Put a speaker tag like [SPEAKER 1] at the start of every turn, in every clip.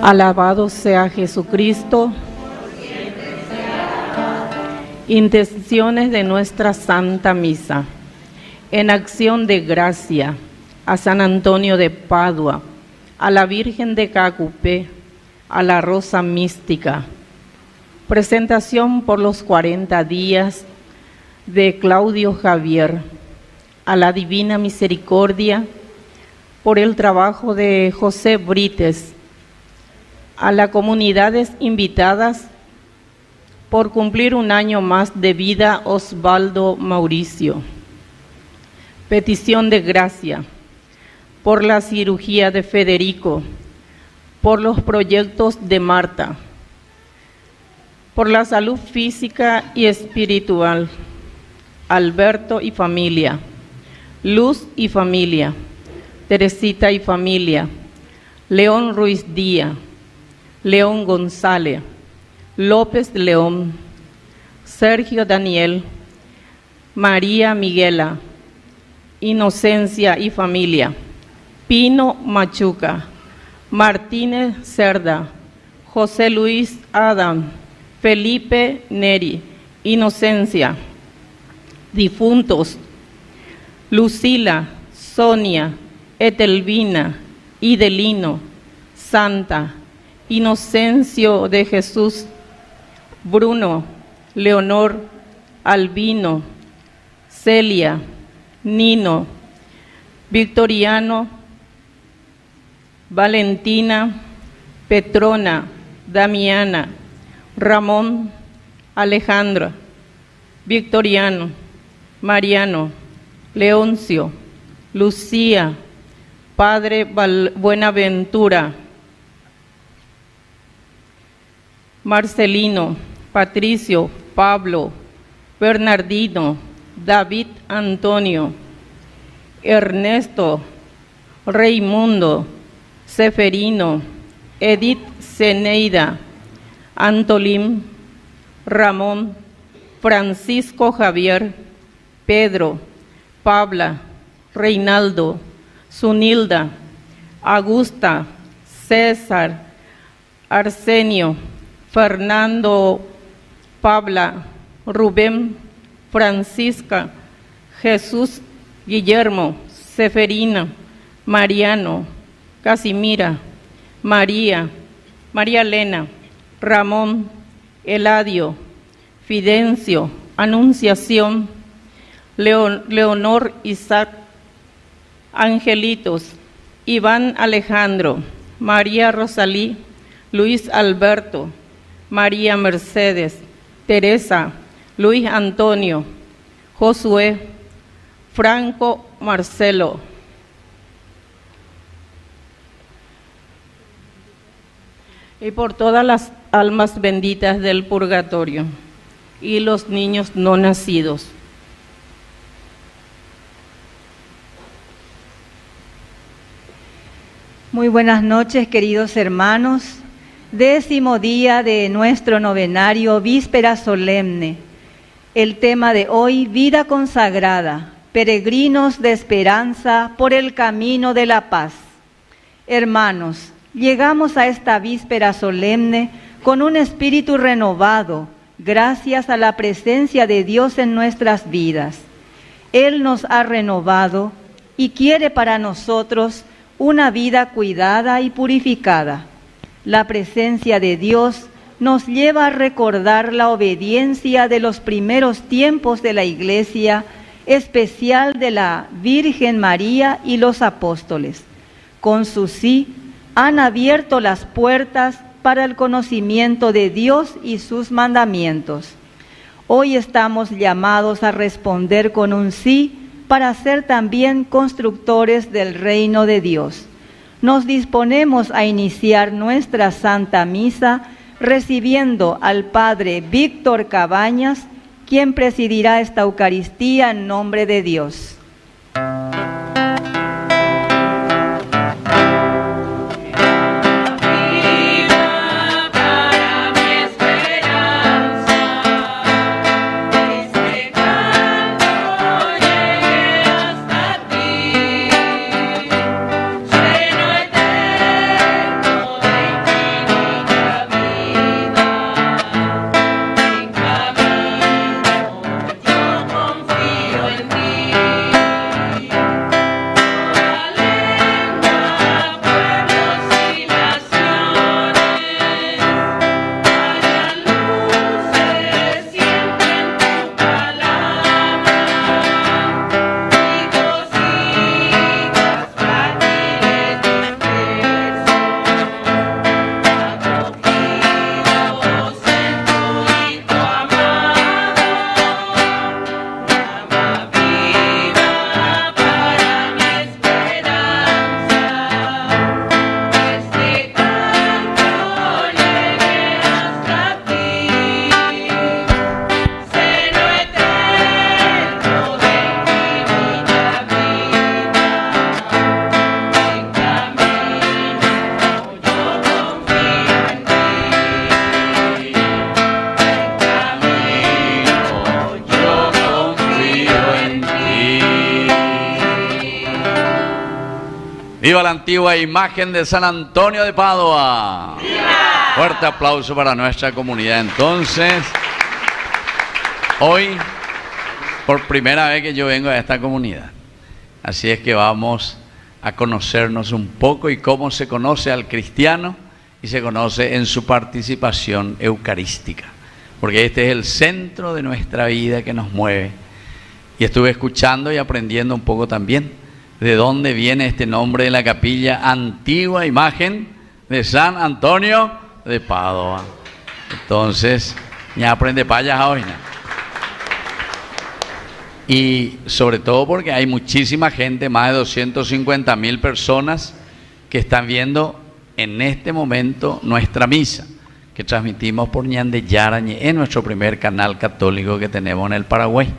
[SPEAKER 1] Alabado sea Jesucristo. Intenciones de nuestra Santa Misa. En acción de gracia a San Antonio de Padua, a la Virgen de Cacupé, a la Rosa Mística. Presentación por los 40 días de Claudio Javier, a la Divina Misericordia, por el trabajo de José Brites, a las comunidades invitadas, por cumplir un año más de vida Osvaldo Mauricio. Petición de gracia por la cirugía de Federico, por los proyectos de Marta, por la salud física y espiritual, Alberto y familia, Luz y familia, Teresita y familia, León Ruiz Díaz, León González, López León, Sergio Daniel, María Miguela, Inocencia y familia, Pino Machuca, Martínez Cerda, José Luis Adam, Felipe Neri, Inocencia. Difuntos: Lucila, Sonia, Etelvina, Idelino, Santa, Inocencio de Jesús, Bruno, Leonor, Albino, Celia, Nino, Victoriano, Valentina, Petrona, Damiana, Ramón, Alejandra, Victoriano, Mariano, Leoncio, Lucía, Padre Buenaventura, Marcelino, Patricio, Pablo, Bernardino, David Antonio, Ernesto, Raimundo, Seferino, Edith Zeneida, Antolín, Ramón, Francisco Javier, Pedro, Pabla, Reinaldo, Zunilda, Augusta, César, Arsenio, Fernando, Pabla, Rubén, Francisca, Jesús, Guillermo, Seferina, Mariano, Casimira, María, María Elena, Ramón, Eladio, Fidencio, Anunciación, Leonor Isaac, Angelitos, Iván Alejandro, María Rosalí, Luis Alberto, María Mercedes, Teresa, Luis Antonio, Josué, Franco Marcelo. Y por todas las almas benditas del purgatorio y los niños no nacidos.
[SPEAKER 2] Muy buenas noches, queridos hermanos. 10º día de nuestro novenario, víspera solemne. El tema de hoy: vida consagrada, peregrinos de esperanza por el camino de la paz. Hermanos, llegamos a esta víspera solemne con un espíritu renovado, gracias a la presencia de Dios en nuestras vidas. Él nos ha renovado y quiere para nosotros una vida cuidada y purificada. La presencia de Dios nos lleva a recordar la obediencia de los primeros tiempos de la Iglesia, especial de la Virgen María y los apóstoles. Con su sí, han abierto las puertas para el conocimiento de Dios y sus mandamientos. Hoy estamos llamados a responder con un sí para ser también constructores del reino de Dios. Nos disponemos a iniciar nuestra Santa Misa recibiendo al Padre Víctor Cabañas, quien presidirá esta Eucaristía en nombre de Dios.
[SPEAKER 3] Lleno eterno de ¡Viva la antigua imagen de San Antonio de Padua! ¡Viva! Fuerte aplauso para nuestra comunidad. Entonces, hoy, por primera vez que yo vengo a esta comunidad, así es que vamos a conocernos un poco y cómo se conoce al cristiano y se conoce en su participación eucarística, porque este es el centro de nuestra vida que nos mueve. Y estuve escuchando y aprendiendo un poco también de dónde viene este nombre de la capilla, antigua imagen de San Antonio de Padua. Entonces, ya aprende payas hoy, ¿no? Y sobre todo porque hay muchísima gente, más de 250.000 personas que están viendo en este momento nuestra misa, que transmitimos por Ñande Yarañe, en nuestro primer canal católico que tenemos en el Paraguay.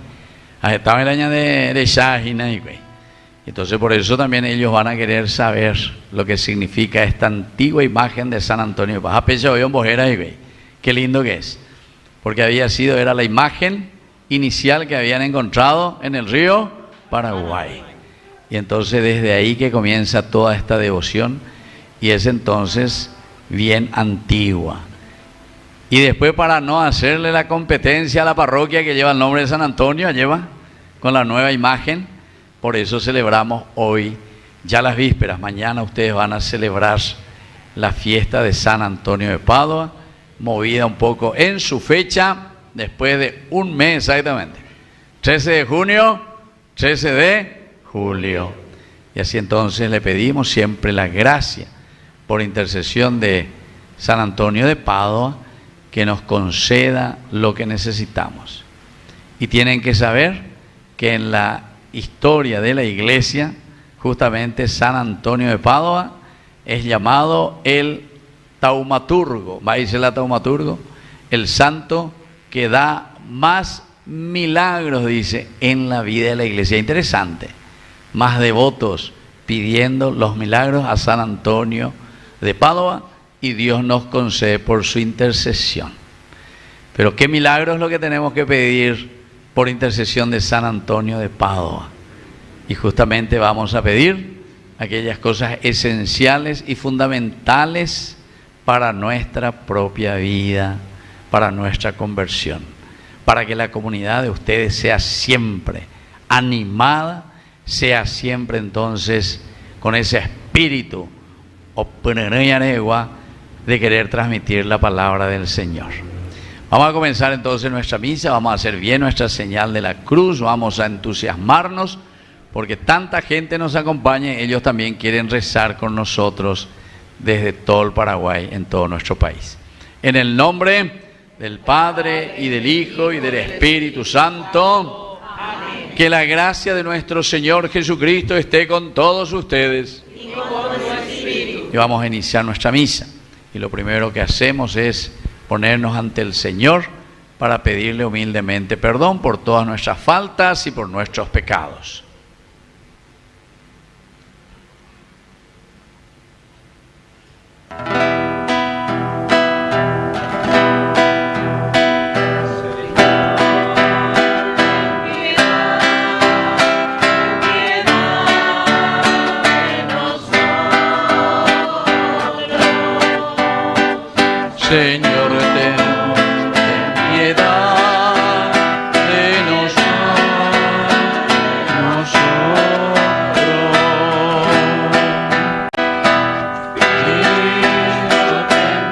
[SPEAKER 3] Estaba el año de Shahina y güey. Entonces por eso también ellos van a querer saber lo que significa esta antigua imagen de San Antonio. Vas a pensar hoy en Bojera y güey. Qué lindo que es. Porque era la imagen inicial que habían encontrado en el río Paraguay. Y entonces desde ahí que comienza toda esta devoción, y es entonces bien antigua. Y después, para no hacerle la competencia a la parroquia que lleva el nombre de San Antonio, lleva con la nueva imagen, por eso celebramos hoy ya las vísperas. Mañana ustedes van a celebrar la fiesta de San Antonio de Padua, movida un poco en su fecha, después de un mes exactamente, 13 de junio, 13 de julio. Y así entonces le pedimos siempre la gracia, por intercesión de San Antonio de Padua, que nos conceda lo que necesitamos. Y tienen que saber que en la historia de la iglesia, justamente San Antonio de Padua es llamado el taumaturgo, ¿va a decir la taumaturgo? El santo que da más milagros, dice, en la vida de la iglesia. Interesante, más devotos pidiendo los milagros a San Antonio de Padua, y Dios nos concede por su intercesión. Pero qué milagro es lo que tenemos que pedir por intercesión de San Antonio de Padua. Y justamente vamos a pedir aquellas cosas esenciales y fundamentales para nuestra propia vida, para nuestra conversión, para que la comunidad de ustedes sea siempre animada, sea siempre entonces con ese espíritu de querer transmitir la palabra del Señor. Vamos a comenzar entonces nuestra misa, vamos a hacer bien nuestra señal de la cruz, vamos a entusiasmarnos porque tanta gente nos acompaña, ellos también quieren rezar con nosotros desde todo el Paraguay, en todo nuestro país. En el nombre del Padre y del Hijo y del Espíritu Santo, amén. Que la gracia de nuestro Señor Jesucristo esté con todos ustedes. Y con su espíritu. Y vamos a iniciar nuestra misa. Y lo primero que hacemos es ponernos ante el Señor para pedirle humildemente perdón por todas nuestras faltas y por nuestros pecados. Señor, ten piedad de nosotros. Cristo, ten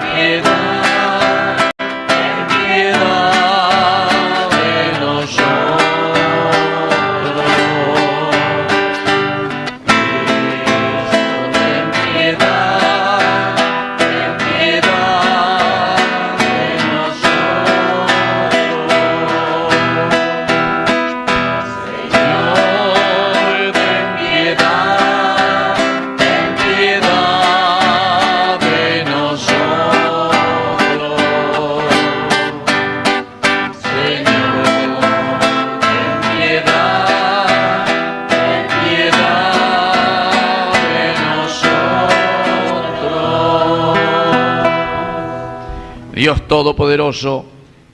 [SPEAKER 3] piedad de nosotros. Cristo, ten piedad, ten piedad. Dios Todopoderoso,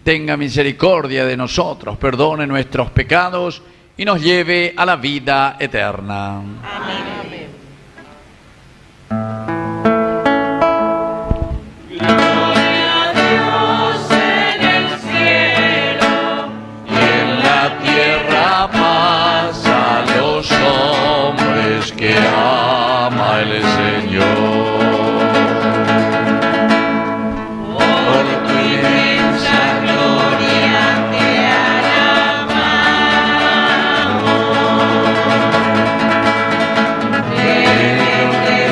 [SPEAKER 3] tenga misericordia de nosotros, perdone nuestros pecados y nos lleve a la vida eterna. Amén. al Señor. Por tu inmensa gloria te alabamos. Te bendecimos,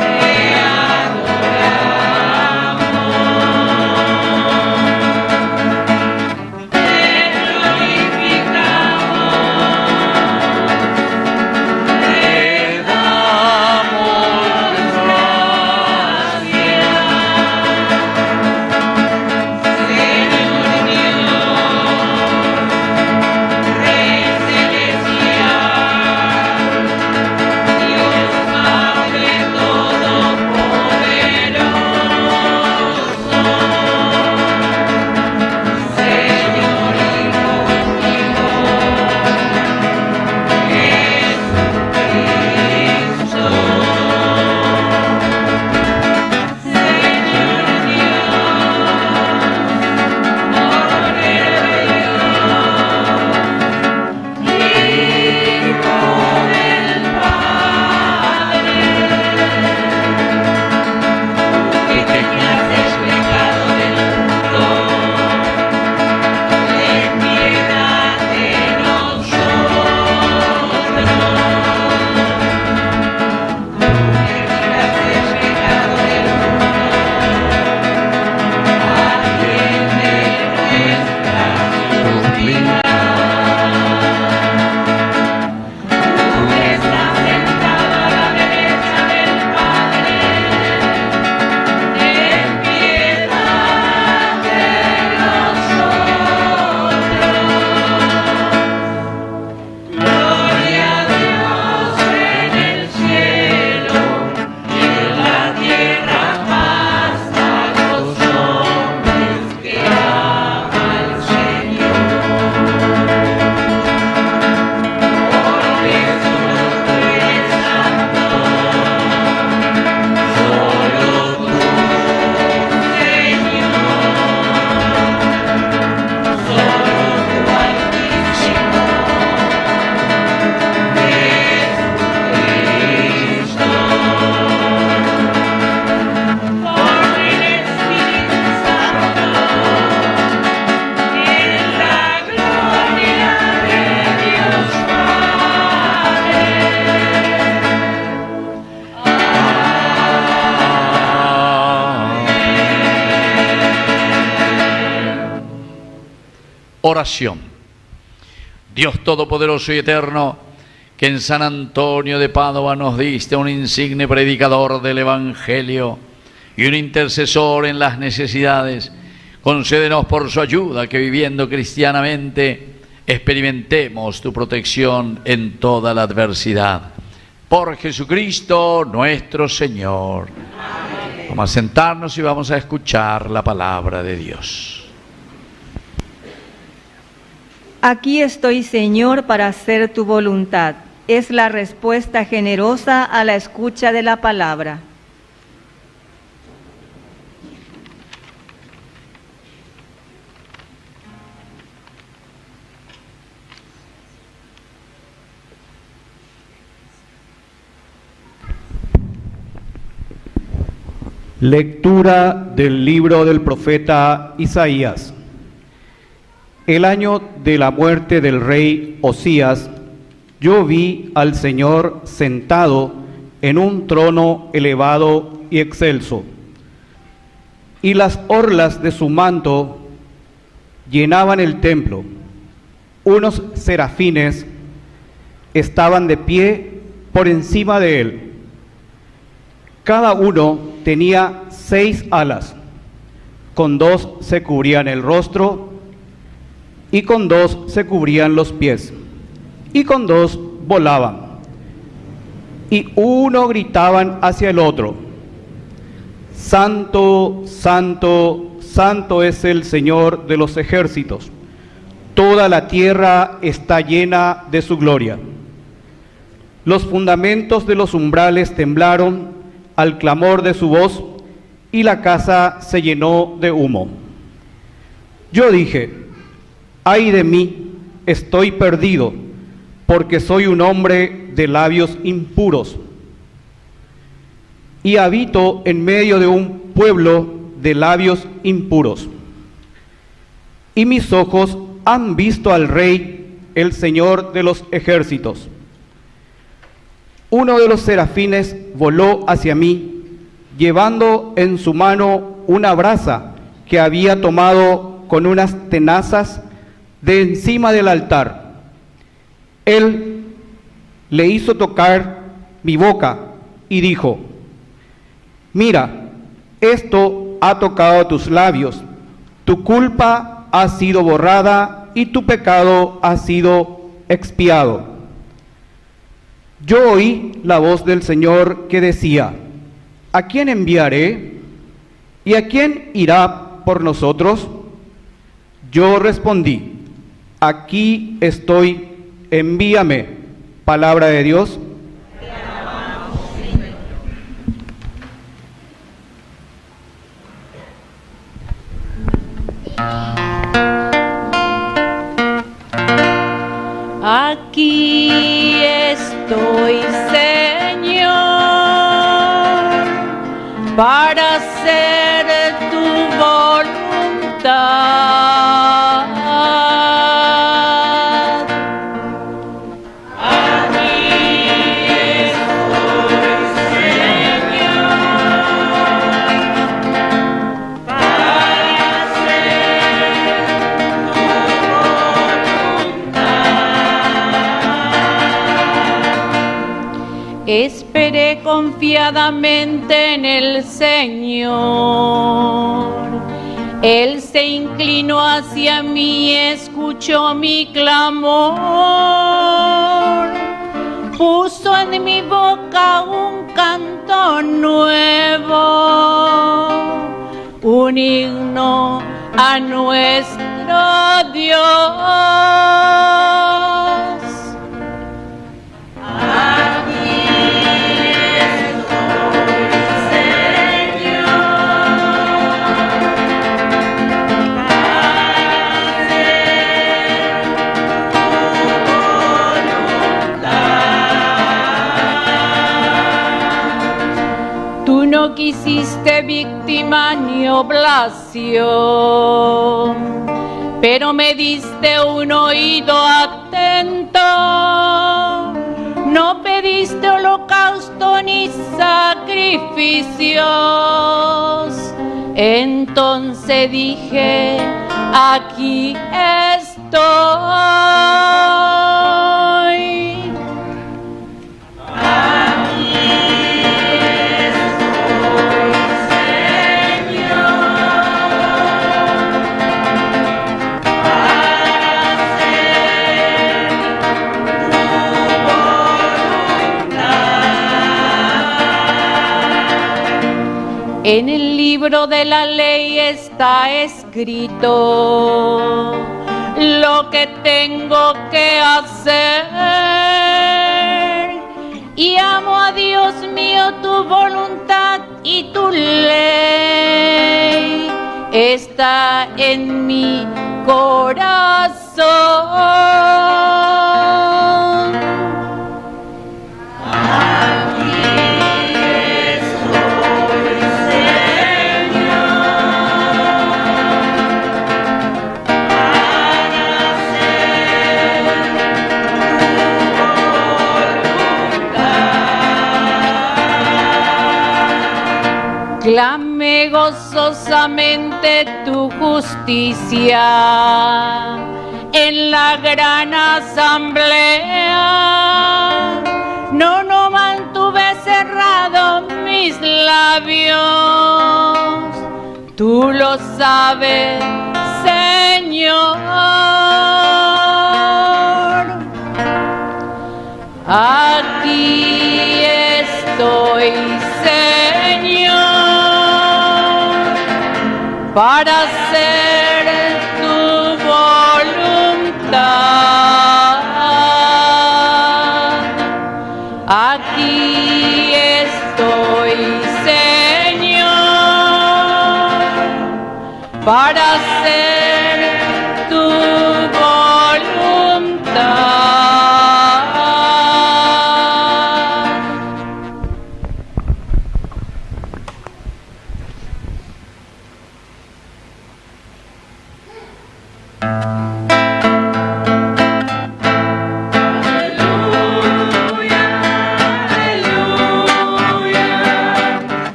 [SPEAKER 3] te adoramos. Te Oración. Dios Todopoderoso y Eterno, que en San Antonio de Padua nos diste un insigne predicador del Evangelio y un intercesor en las necesidades, concédenos por su ayuda que viviendo cristianamente experimentemos tu protección en toda la adversidad. Por Jesucristo nuestro Señor. Amén. Vamos a sentarnos y vamos a escuchar la palabra de Dios.
[SPEAKER 2] Aquí estoy, Señor, para hacer tu voluntad. Es la respuesta generosa a la escucha de la palabra.
[SPEAKER 4] Lectura del libro del profeta Isaías. El año de la muerte del rey Osías, yo vi al Señor sentado en un trono elevado y excelso, y las orlas de su manto llenaban el templo. Unos serafines estaban de pie por encima de él. Cada uno tenía 6 alas, con 2 se cubrían el rostro, y con 2 se cubrían los pies, y con 2 volaban, y uno gritaban hacia el otro: Santo, Santo, Santo es el Señor de los ejércitos, toda la tierra está llena de su gloria. Los fundamentos de los umbrales temblaron al clamor de su voz, y la casa se llenó de humo. Yo dije: ay de mí, estoy perdido, porque soy un hombre de labios impuros, y habito en medio de un pueblo de labios impuros. Y mis ojos han visto al Rey, el Señor de los ejércitos. Uno de los serafines voló hacia mí, llevando en su mano una brasa que había tomado con unas tenazas de encima del altar. Él le hizo tocar mi boca y dijo: mira, esto ha tocado tus labios, tu culpa ha sido borrada y tu pecado ha sido expiado. Yo oí la voz del Señor que decía: ¿a quién enviaré? ¿Y a quién irá por nosotros? Yo respondí: aquí estoy, envíame. Palabra de Dios.
[SPEAKER 1] Aquí estoy, Señor, para hacer tu voluntad. Aquí estoy, Señor, para hacer tu voluntad. Esperé confiadamente en el Señor. Él se inclinó hacia mí y escuchó mi clamor. Puso en mi boca un canto nuevo, un himno a nuestro Dios. Tú no quisiste víctima ni oblación, pero me diste un oído atento. No pediste holocausto ni sacrificios. Entonces dije: aquí estoy. En el libro de la ley está escrito lo que tengo que hacer, y amo a Dios mío tu voluntad y tu ley está en mi corazón. Clame gozosamente tu justicia en la gran asamblea. No mantuve cerrados mis labios, tú lo sabes, Señor. Aquí estoy, Señor, para hacer tu voluntad. Aquí estoy, Señor, para hacer tu voluntad.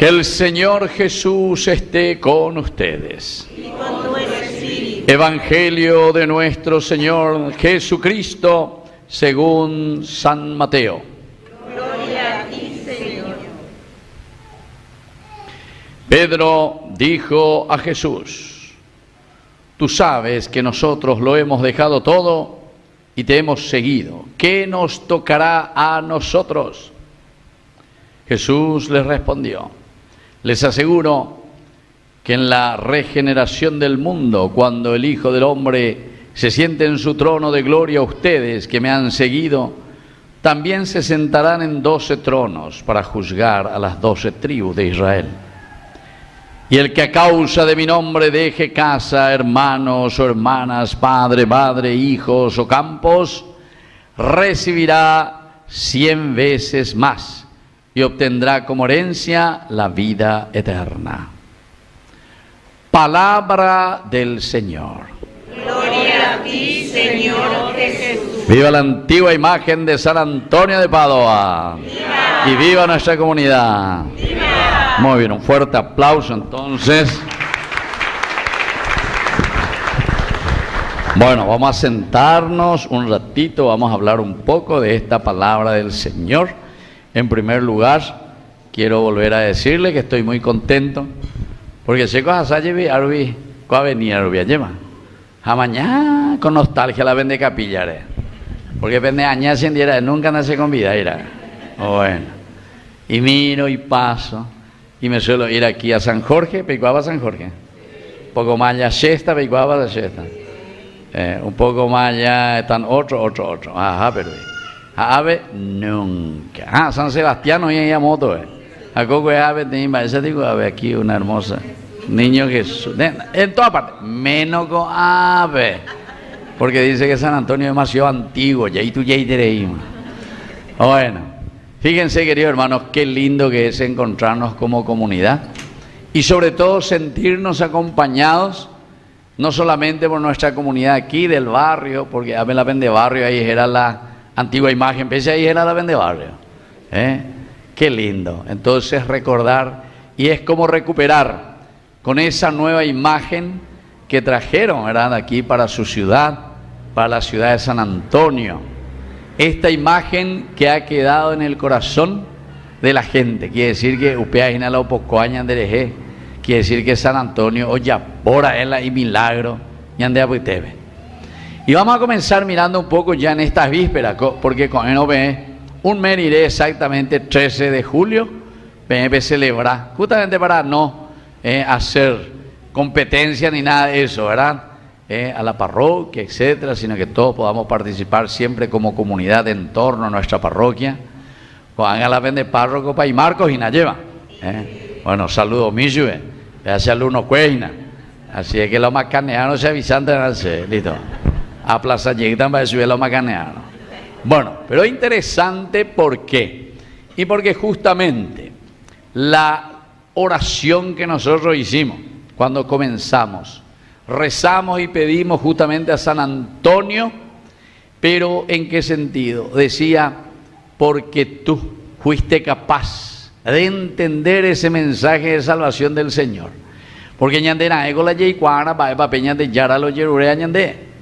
[SPEAKER 3] Que el Señor Jesús esté con ustedes.
[SPEAKER 1] Y con tu espíritu.
[SPEAKER 3] Evangelio de nuestro Señor Jesucristo según San Mateo.
[SPEAKER 1] Gloria a ti, Señor.
[SPEAKER 3] Pedro dijo a Jesús: tú sabes que nosotros lo hemos dejado todo y te hemos seguido. ¿Qué nos tocará a nosotros? Jesús les respondió: les aseguro que en la regeneración del mundo, cuando el Hijo del Hombre se siente en su trono de gloria, ustedes que me han seguido, también se sentarán en 12 tronos para juzgar a las 12 tribus de Israel. Y el que a causa de mi nombre deje casa, hermanos o hermanas, padre, madre, hijos o campos, recibirá 100 veces más y obtendrá como herencia la vida eterna. Palabra del Señor.
[SPEAKER 1] Gloria a ti, Señor Jesús.
[SPEAKER 3] Viva la antigua imagen de San Antonio de Padua. ¡Viva! Y viva nuestra comunidad.
[SPEAKER 1] ¡Viva!
[SPEAKER 3] Muy bien, un fuerte aplauso entonces. Bueno, vamos a sentarnos un ratito, vamos a hablar un poco de esta palabra del Señor. En primer lugar, quiero volver a decirle que estoy muy contento, porque sé cosas allí, Arbi, ¿cuál venía Arbi allá? A mañana con nostalgia la vende capillare, porque vende añas sin diera, nunca nace con vida, era. Bueno, y miro y paso, y me suelo ir aquí a San Jorge, pecuaba San Jorge, poco más allá Shesta, pecuaba de Shesta, un poco más allá están otro, ajá, pero ave nunca. San Sebastián no hay moto, a coco es ave, esa digo ave aquí una hermosa. Niño Jesús, en toda parte, menos con ave, porque dice que San Antonio es demasiado antiguo, ya y tú ya y bueno, fíjense, queridos hermanos, qué lindo que es encontrarnos como comunidad y sobre todo sentirnos acompañados, no solamente por nuestra comunidad aquí del barrio, porque a ver la vende barrio, ahí era la antigua imagen, pese ahí era la vende barrio, qué lindo. Entonces recordar, y es como recuperar con esa nueva imagen que trajeron, ¿verdad?, aquí para su ciudad, para la ciudad de San Antonio. Esta imagen que ha quedado en el corazón de la gente, quiere decir que Upeagina la Opocoaña Andereje, quiere decir que San Antonio, oye, por ela y milagro, y andea puitebe. Y vamos a comenzar mirando un poco ya en estas vísperas, porque con él un mes iré exactamente 13 de julio, PNP celebra, justamente para no hacer competencia ni nada de eso, ¿verdad? A la parroquia, etcétera, sino que todos podamos participar siempre como comunidad en torno a nuestra parroquia. Cuando la vende párroco para y Marcos y la lleva. Bueno, saludos, Michu, hace alumno Cueina. Así es que los macaneanos se avisan de nacer, listo. A Plaza Lleguitan para subir los macaneanos. Bueno, pero es interesante, ¿por qué? Y porque justamente la oración que nosotros hicimos cuando comenzamos, rezamos y pedimos justamente a San Antonio, pero ¿en qué sentido? Decía, porque tú fuiste capaz de entender ese mensaje de salvación del Señor. Porque ñandera ego la yeicuana para pa peña de yara lo yerurea ñande.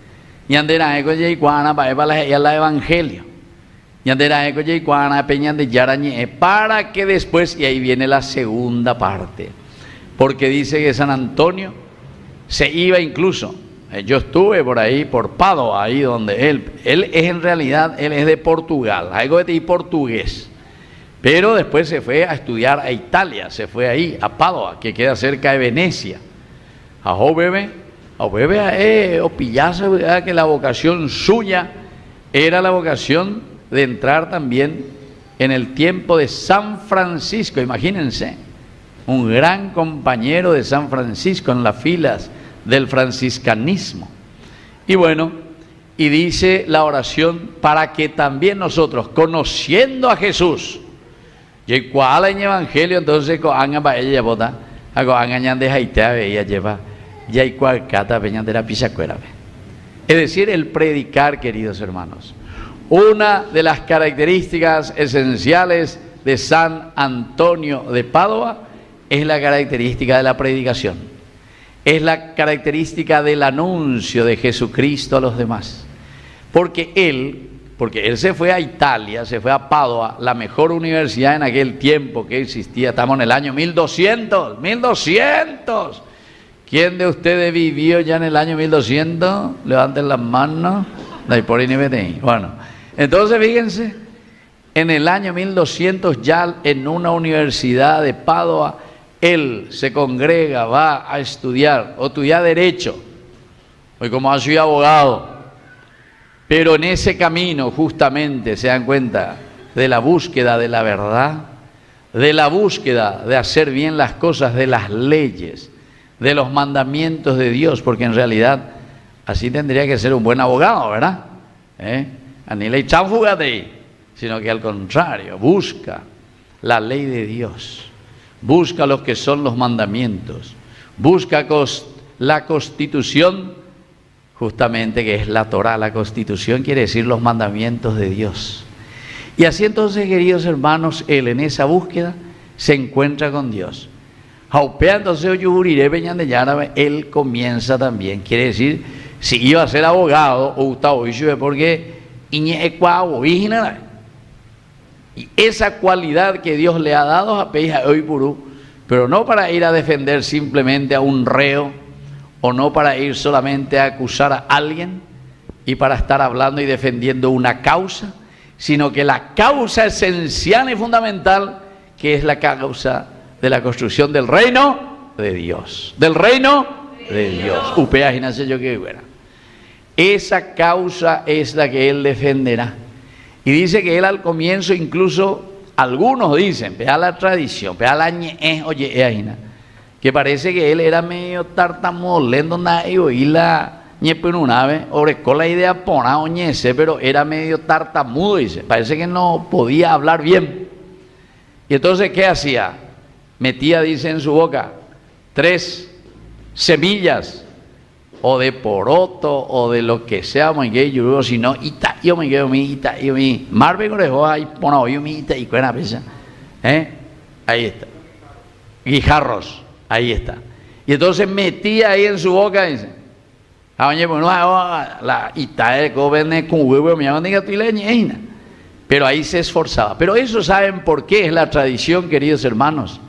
[SPEAKER 3] Ñandera ego yeicuana para la evangelio. Ñandera ego yeicuana peña de yara ñe, para que después, y ahí viene la segunda parte. Porque dice que San Antonio se iba incluso, yo estuve por ahí, por Padua, ahí donde él es en realidad, él es de Portugal, algo de portugués, pero después se fue a estudiar a Italia, se fue ahí, a Padua, que queda cerca de Venecia, a bebé, o pillarse, que la vocación suya era la vocación de entrar también en el tiempo de San Francisco, imagínense, un gran compañero de San Francisco en las filas del franciscanismo. Y bueno, y dice la oración para que también nosotros, conociendo a Jesús, y cuál en evangelio, entonces coanga para ella bota, coanga de Haitá, ella lleva, ya y cual cata peña de la pisacuera. Es decir, el predicar, queridos hermanos, una de las características esenciales de San Antonio de Padua es la característica de la predicación, es la característica del anuncio de Jesucristo a los demás. Porque él se fue a Italia, se fue a Padua, la mejor universidad en aquel tiempo que existía. Estamos en el año 1200. ¿Quién de ustedes vivió ya en el año 1200? Levanten las manos. Bueno, entonces fíjense, en el año 1200 ya en una universidad de Padua, él se congrega, va a estudiar, o estudia Derecho, hoy como ha sido abogado. Pero en ese camino justamente se dan cuenta de la búsqueda de la verdad, de la búsqueda de hacer bien las cosas, de las leyes, de los mandamientos de Dios, porque en realidad así tendría que ser un buen abogado, ¿verdad? Ni ley chanfugate, sino que al contrario, busca la ley de Dios, busca lo que son los mandamientos, busca la constitución, justamente que es la Torá. La constitución quiere decir los mandamientos de Dios. Y así entonces, queridos hermanos, él en esa búsqueda se encuentra con Dios. Él comienza también, quiere decir, si iba a ser abogado, porque y esa cualidad que Dios le ha dado a Peja hoy Purú, pero no para ir a defender simplemente a un reo, o no para ir solamente a acusar a alguien y para estar hablando y defendiendo una causa, sino que la causa esencial y fundamental, que es la causa de la construcción del reino de Dios. Del reino de Dios. Esa causa es la que él defenderá. Y dice que él al comienzo, incluso algunos dicen, vea la tradición, vea la que parece que él era medio tartamudo, lendo y la ñepenunave, orecó la idea pona oñese, pero era medio tartamudo, dice, parece que no podía hablar bien. Y entonces, ¿qué hacía? Metía, dice, en su boca 3 semillas, o de poroto, o de lo que sea, si no, marve corejo, ahí pona hoy, y cuena pesa, ahí está, guijarros. Ahí está. Y entonces metía ahí en su boca, dice, pero ahí se esforzaba. Pero eso, ¿saben por qué es la tradición, queridos hermanos?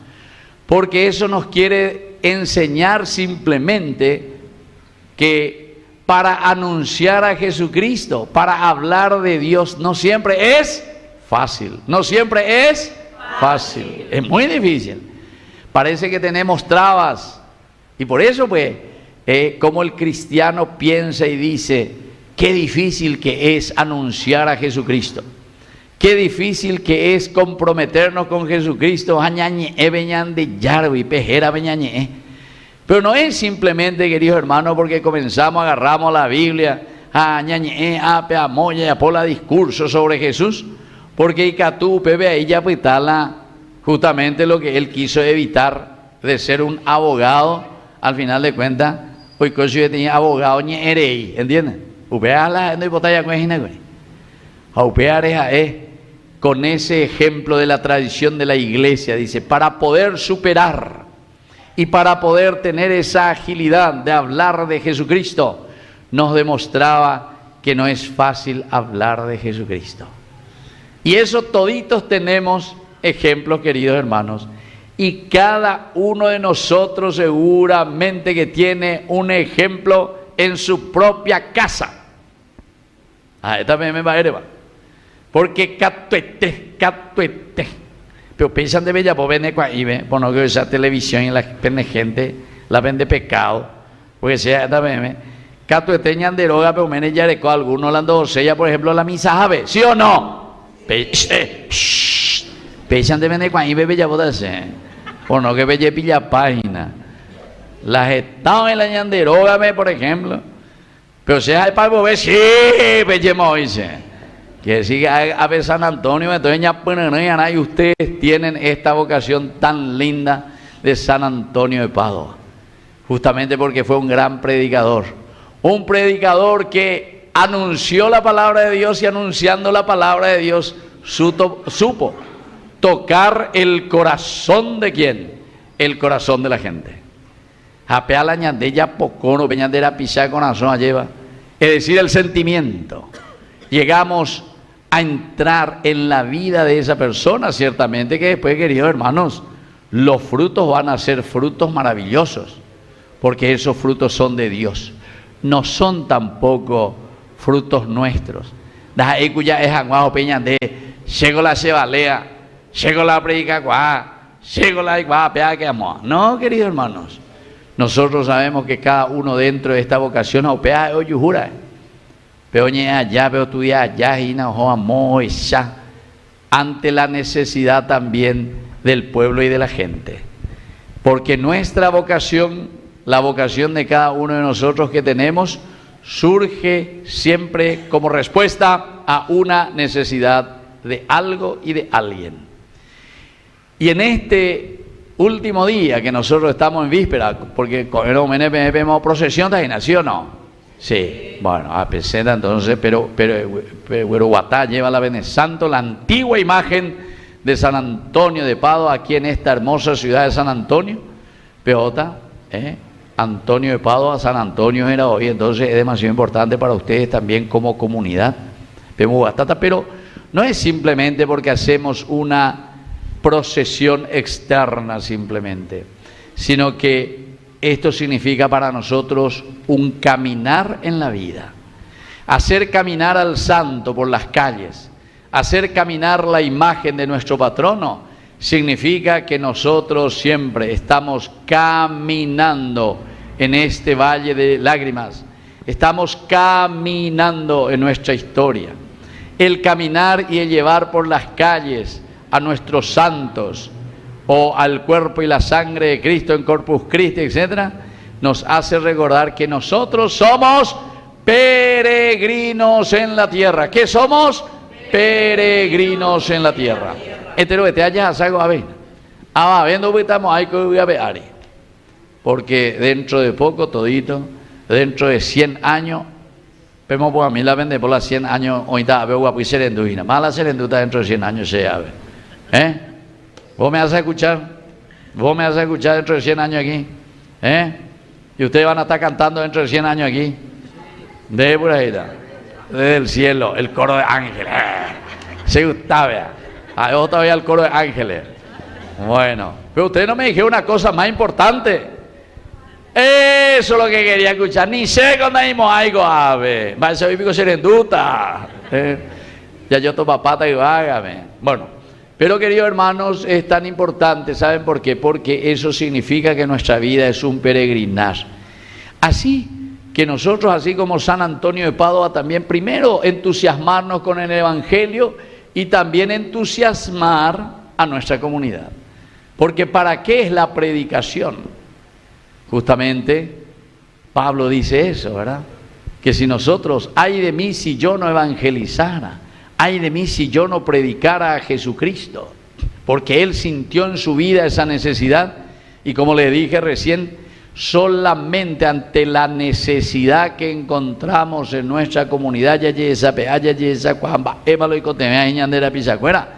[SPEAKER 3] Porque eso nos quiere enseñar simplemente que para anunciar a Jesucristo, para hablar de Dios, no siempre es fácil. No siempre es fácil. Es muy difícil. Parece que tenemos trabas, y por eso pues, como el cristiano piensa y dice, qué difícil que es anunciar a Jesucristo, qué difícil que es comprometernos con Jesucristo, pero no es simplemente, queridos hermanos, porque comenzamos, agarramos la Biblia, por la discurso sobre Jesús, porque Icatú, Pepe, ahí ya pues está justamente lo que él quiso evitar de ser un abogado, al final de cuentas, hoy yo tenía abogado ni erei, ¿entienden? Con ese ejemplo de la tradición de la iglesia, dice, para poder superar y para poder tener esa agilidad de hablar de Jesucristo, nos demostraba que no es fácil hablar de Jesucristo. Y eso toditos tenemos ejemplos, queridos hermanos, y cada uno de nosotros seguramente que tiene un ejemplo en su propia casa. Esta me va a ir, porque catuete, pero piensan de bella por vender y ve, por no que esa televisión y la gente la vende pecado, porque sea también catuete ñanderoga, pero me yareco algunos hablando osella, por ejemplo, la misa jave, ¿sí o no? Pechan de vender cuando y bebe ya botarse, por no que belle pilla página. Las estaban en la ñanderoga, por ejemplo, pero sea el pavo ve, sí, belle moise. Quiere decir que a ver San Antonio, entonces ya y ustedes tienen esta vocación tan linda de San Antonio de Padua, justamente porque fue un gran predicador que anunció la palabra de Dios, y anunciando la palabra de Dios supo tocar el corazón de ¿quién? el corazón de la gente. Japea la ñandella pocono, peñandera pisar corazón lleva. Es decir, el sentimiento. Llegamos a entrar en la vida de esa persona, ciertamente que después, queridos hermanos, los frutos van a ser frutos maravillosos, porque esos frutos son de Dios, no son tampoco frutos nuestros. Da cuya es anguajo peñandé, llegó la cebalea, llegó la predica llegó la iguá, pea que amor. No, queridos hermanos, nosotros sabemos que cada uno dentro de esta vocación opea o yujura. Peoñe allá, veo tu día allá, hina ojo amor, ya, ante la necesidad también del pueblo y de la gente. Porque nuestra vocación, la vocación de cada uno de nosotros que tenemos, surge siempre como respuesta a una necesidad de algo y de alguien. Y en este último día que nosotros estamos en víspera, porque con el homenaje vemos procesión de nación, ¿no? Sí, bueno, a peseta entonces, pero Guatá lleva la Vene Santo, la antigua imagen de San Antonio de Padua, aquí en esta hermosa ciudad de San Antonio. Peota, Antonio de Padua, San Antonio era hoy, entonces es demasiado importante para ustedes también como comunidad. Pero no es simplemente porque hacemos una procesión externa simplemente, sino que esto significa para nosotros un caminar en la vida, hacer caminar al santo por las calles, hacer caminar la imagen de nuestro patrono, significa que nosotros siempre estamos caminando en este valle de lágrimas, estamos caminando en nuestra historia. El caminar y el llevar por las calles a nuestros santos, o al cuerpo y la sangre de Cristo en Corpus Christi, etc., nos hace recordar que nosotros somos peregrinos en la tierra. ¿Qué somos? Peregrinos en la tierra. Entero que te hayas algo a ver. Viendo que estamos ahí que voy a ver. Porque dentro de poco, todito, dentro de 100 años, pero por a mí la vende por las 100 años, hoy está, veo guapo y serenduina. Más la serenduta dentro de 100 años se llave. ¿Vos me vas a escuchar? ¿Vos me vas a escuchar dentro de 100 años aquí? ¿Y ustedes van a estar cantando dentro de 100 años aquí? De por ahí, desde el cielo, el coro de ángeles. Se gustaba, vos todavía el coro de ángeles. Bueno, pero ustedes no me dijeron una cosa más importante. Eso es lo que quería escuchar. Ni sé cuando dimos algo, ave. Va a ser bíblico serenduta. Ya yo tomo pata y vágame. Bueno. Pero queridos hermanos, es tan importante, ¿saben por qué? Porque eso significa que nuestra vida es un peregrinar. Así que nosotros, así como San Antonio de Padua, también primero entusiasmarnos con el Evangelio y también entusiasmar a nuestra comunidad. Porque ¿para qué es la predicación? Justamente Pablo dice eso, ¿verdad? Que si nosotros, ay de mí si yo no evangelizara, ay de mí si yo no predicara a Jesucristo, porque Él sintió en su vida esa necesidad y como le dije recién, solamente ante la necesidad que encontramos en nuestra comunidad, ya esa cuamba, évalo y cotemea ñandera pisacuera,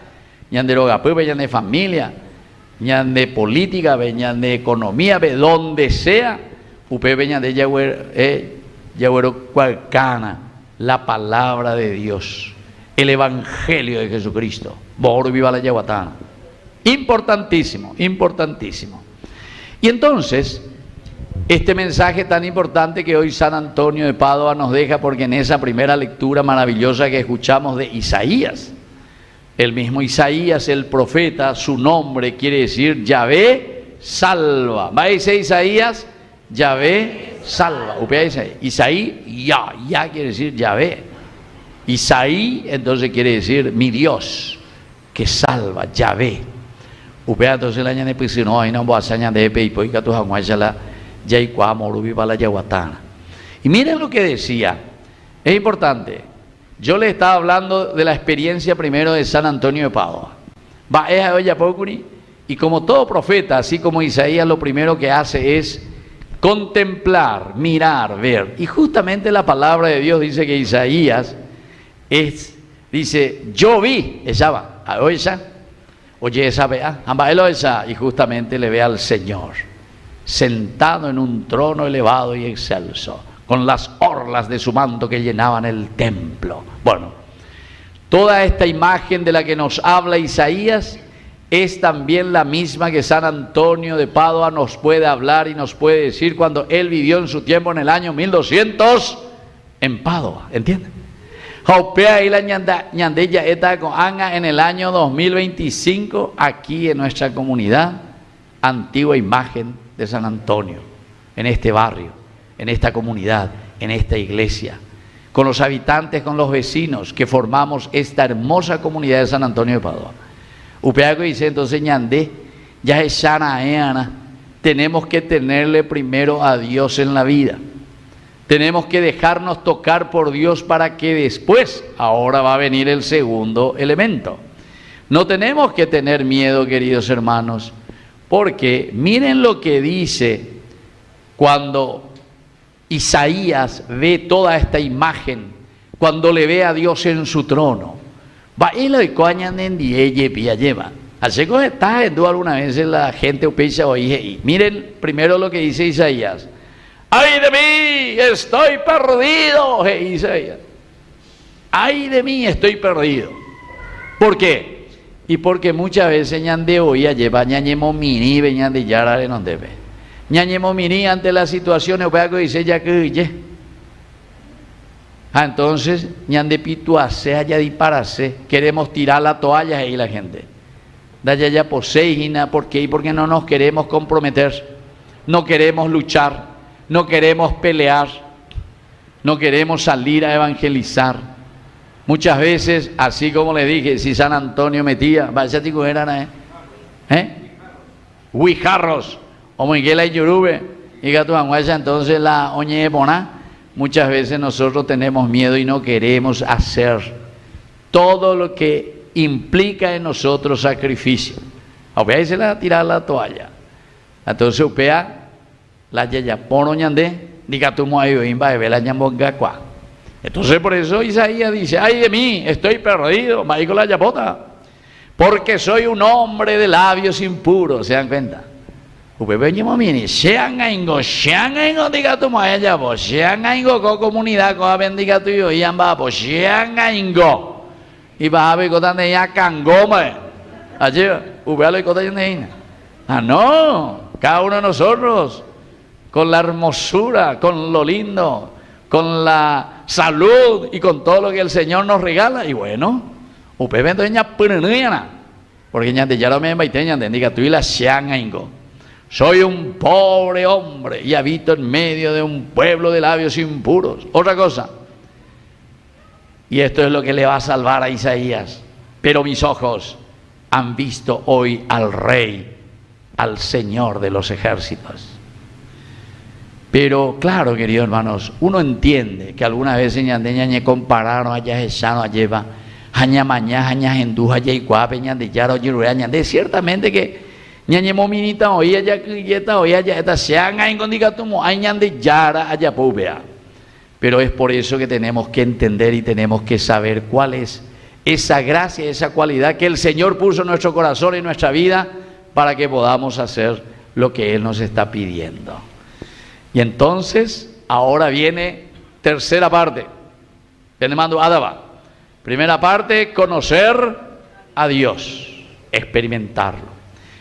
[SPEAKER 3] ñandero gapupe, ñande familia, ñande política, ñande economía, donde sea, upe ñande yagüero cualcana, la palabra de Dios. El Evangelio de Jesucristo. Boro viva la yaguatana. Importantísimo, importantísimo. Y entonces, este mensaje tan importante que hoy San Antonio de Padua nos deja, porque en esa primera lectura maravillosa que escuchamos de Isaías, el mismo Isaías, el profeta, su nombre quiere decir Yahvé salva. Va a decir Isaías, Yahvé salva. Isaí, ya quiere decir Yahvé. Isaí, entonces quiere decir mi Dios, que salva, Yahvé. Upea entonces la ñane pues no, ahí no voy a hacer de peipo y que tu janguayala ya y cuamo viva la yaguatana. Y miren lo que decía, es importante. Yo le estaba hablando de la experiencia primero de San Antonio de Padua. Va a olla pocuri y como todo profeta, así como Isaías, lo primero que hace es contemplar, mirar, ver. Y justamente la palabra de Dios dice que Isaías dice, yo vi, ella va, Oye, esa vea, y justamente le ve al Señor, sentado en un trono elevado y excelso, con las orlas de su manto que llenaban el templo. Bueno, toda esta imagen de la que nos habla Isaías es también la misma que San Antonio de Padua nos puede hablar y nos puede decir cuando él vivió en su tiempo en el año 1200 en Padua, ¿entienden? Jaupea y la ñandella eta coanga en el año 2025 aquí en nuestra comunidad, antigua imagen de San Antonio, en este barrio, en esta comunidad, en esta iglesia, con los habitantes, con los vecinos que formamos esta hermosa comunidad de San Antonio de Padua. Upeaco dice entonces ñandé, ya es sana, tenemos que tenerle primero a Dios en la vida. Tenemos que dejarnos tocar por Dios para que después, ahora va a venir el segundo elemento. No tenemos que tener miedo, queridos hermanos, porque miren lo que dice cuando Isaías ve toda esta imagen, cuando le ve a Dios en su trono. Va y lo coñan en die pia lleva. Así que está en duda alguna vez la gente opisa oye. Miren primero lo que dice Isaías. ¡Ay de mí! ¡Estoy perdido! Isaías. ¡Ay de mí! Estoy perdido. ¿Por qué? Y porque muchas veces ñande oía lleva ñañemo mini veñan de yara de donde ve. Ñañemo mini ante las situaciones opaco dice ya que ye. Entonces ñande pituase allá disparase. Queremos tirar la toalla ahí la gente. Daya ya poseína, ¿por qué? Porque no nos queremos comprometer. No queremos luchar. No queremos pelear, no queremos salir a evangelizar. Muchas veces, así como le dije, si San Antonio metía, vaya tico eran, huijarros, o Miguel y Yorube, y Gatuanguaya, entonces la oñebona, muchas veces nosotros tenemos miedo y no queremos hacer todo lo que implica en nosotros sacrificio. Upea y se la tirar la toalla. Entonces upea la yayapono ñandé, diga tu moayo imba de vela ñambongacua. Entonces por eso Isaías dice, ay de mí, estoy perdido, maico la yapota, porque soy un hombre de labios impuros, ¿se dan cuenta? Upepe ñemomini, sean aingo, diga tu moayo yapo, sean aingo con comunidad, con bendiga tu yo, y ambapo, sean aingo, y va a ver cotan de ya cangoma, allí, upealo y cotan de no, cada uno de nosotros, con la hermosura, con lo lindo, con la salud y con todo lo que el Señor nos regala. Y bueno, usted ve doña Purunuyana, porque ya te llamo en Baiteña, te diga tú y la Xiangaingo. Soy un pobre hombre y habito en medio de un pueblo de labios impuros. Otra cosa, y esto es lo que le va a salvar a Isaías. Pero mis ojos han visto hoy al Rey, al Señor de los ejércitos. Pero claro, queridos hermanos, uno entiende que algunas veces ñandeña compararon allá esano alleva, aña mañana, aña hendú, allá iguape, ñande yaro, yiruea, ñande, ciertamente que ñañe mominita oía ya crilleta, oía ya esta sean ahí con digatumo, hay ñande yara allá pubea. Pero es por eso que tenemos que entender y tenemos que saber cuál es esa gracia, esa cualidad que el Señor puso en nuestro corazón y en nuestra vida para que podamos hacer lo que Él nos está pidiendo. Y entonces, ahora viene tercera parte. Le mando Adaba. Primera parte, conocer a Dios, experimentarlo.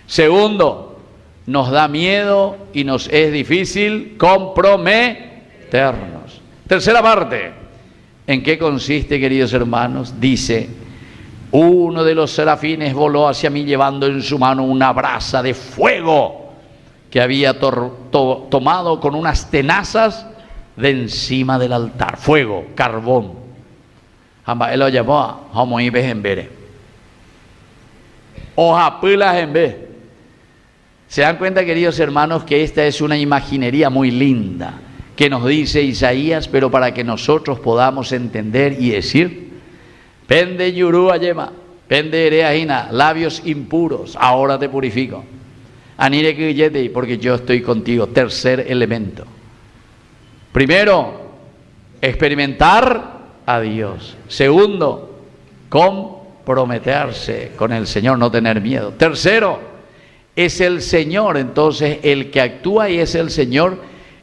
[SPEAKER 3] Segundo, nos da miedo y nos es difícil comprometernos. Tercera parte, ¿en qué consiste, queridos hermanos? Dice, uno de los serafines voló hacia mí llevando en su mano una brasa de fuego que había tomado con unas tenazas de encima del altar. Fuego, carbón. Él lo llamó a Homoibes en Bere. Ojapilas en Bere. Se dan cuenta, queridos hermanos, que esta es una imaginería muy linda que nos dice Isaías, pero para que nosotros podamos entender y decir, pende yurú ayema, pende ereajina, labios impuros, ahora te purifico. Anire que porque yo estoy contigo. Tercer elemento. Primero, experimentar a Dios. Segundo, comprometerse con el Señor, no tener miedo. Tercero, es el Señor entonces el que actúa y es el Señor